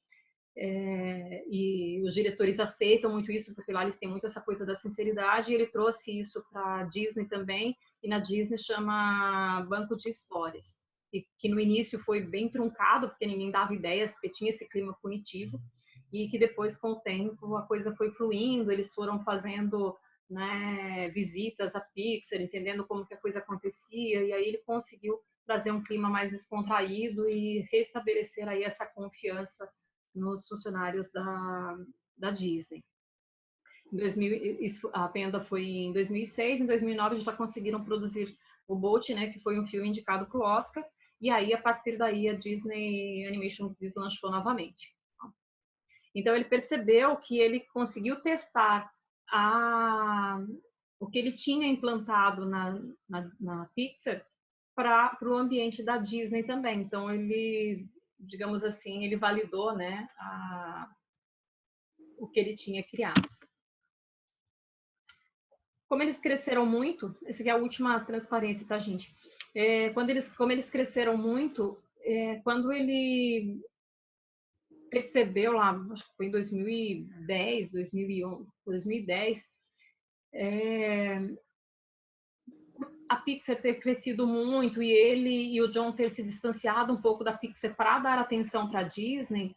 E os diretores aceitam muito isso, porque lá eles têm muito essa coisa da sinceridade, e ele trouxe isso para a Disney também, e na Disney chama Banco de Histórias, que no início foi bem truncado, porque ninguém dava ideias, porque tinha esse clima punitivo, e que depois, com o tempo, a coisa foi fluindo, eles foram fazendo, né, visitas à Pixar, entendendo como que a coisa acontecia, e aí ele conseguiu trazer um clima mais descontraído e restabelecer aí essa confiança nos funcionários da Disney. Em 2000, a venda foi em 2006, em 2009 eles já conseguiram produzir o Bolt, né, que foi um filme indicado para o Oscar, e aí a partir daí a Disney Animation deslanchou novamente. Então ele percebeu que ele conseguiu testar o que ele tinha implantado na Pixar para o ambiente da Disney também. Então ele, digamos assim, ele validou, né, o que ele tinha criado. Como eles cresceram muito, essa aqui é a última transparência, tá, gente? Como eles cresceram muito, quando ele percebeu lá, acho que foi em 2010, 2011, 2010, a Pixar ter crescido muito e ele e o John ter se distanciado um pouco da Pixar para dar atenção para a Disney,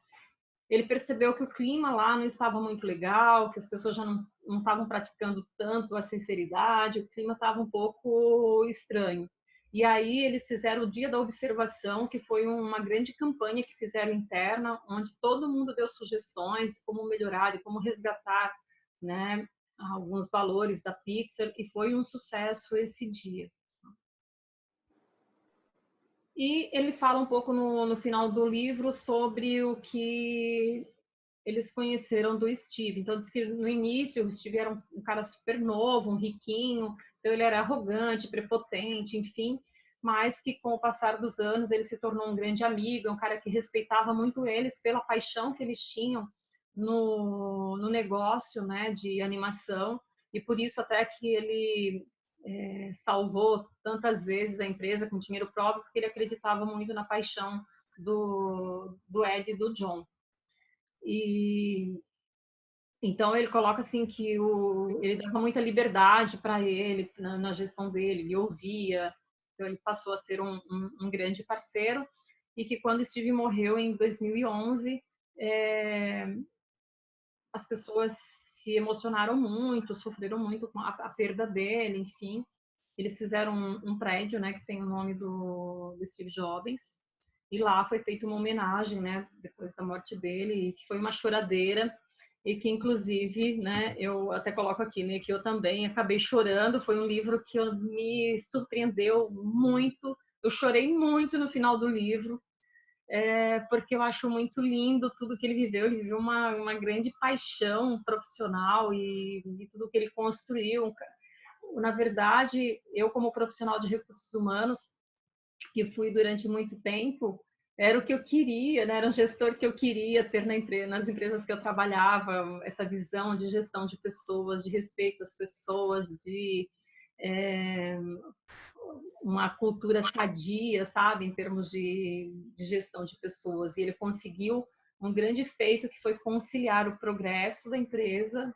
ele percebeu que o clima lá não estava muito legal, que as pessoas já não estavam praticando tanto a sinceridade, o clima estava um pouco estranho. E aí eles fizeram o Dia da Observação, que foi uma grande campanha que fizeram interna, onde todo mundo deu sugestões de como melhorar e como resgatar, né, alguns valores da Pixar, e foi um sucesso esse dia. E ele fala um pouco no final do livro sobre o que eles conheceram do Steve. Então, diz que no início o Steve era um cara super novo, um riquinho, então ele era arrogante, prepotente, enfim, mas que com o passar dos anos ele se tornou um grande amigo, um cara que respeitava muito eles pela paixão que eles tinham no negócio, né, de animação, e por isso até que ele salvou tantas vezes a empresa com dinheiro próprio, porque ele acreditava muito na paixão do Ed e do John. E então ele coloca assim que ele dava muita liberdade para ele na gestão dele, ele ouvia, então ele passou a ser um grande parceiro, e que quando Steve morreu em 2011, as pessoas se emocionaram muito, sofreram muito com a perda dele, enfim. Eles fizeram um prédio, né, que tem o nome do Steve Jobs, e lá foi feita uma homenagem, né, depois da morte dele, que foi uma choradeira, e que inclusive, né, eu até coloco aqui, né, que eu também acabei chorando. Foi um livro que me surpreendeu muito, eu chorei muito no final do livro, porque eu acho muito lindo tudo que ele viveu uma grande paixão profissional e tudo que ele construiu. Na verdade, eu como profissional de recursos humanos, que fui durante muito tempo, era o que eu queria, né? Era um gestor que eu queria ter nas empresas que eu trabalhava, essa visão de gestão de pessoas, de respeito às pessoas, de uma cultura sadia, sabe, em termos de gestão de pessoas. E ele conseguiu um grande feito, que foi conciliar o progresso da empresa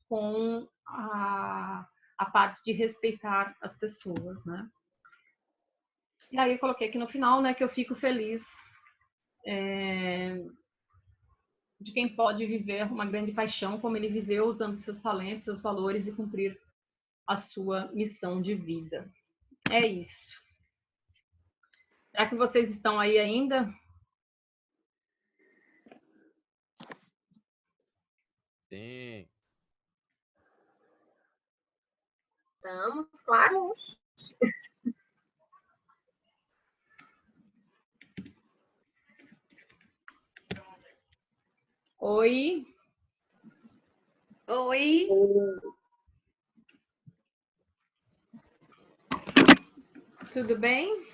com a parte de respeitar as pessoas, né? E aí eu coloquei aqui no final, né, que eu fico feliz de quem pode viver uma grande paixão como ele viveu, usando seus talentos, seus valores e cumprir a sua missão de vida. É isso. Será que vocês estão aí ainda? Sim. Estamos, claro. Oi? Oi. tudo bem?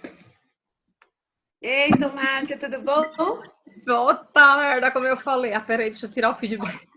Ei, Tomásia, tudo bom? Puta merda, como eu falei. Ah, peraí, deixa eu tirar o feedback.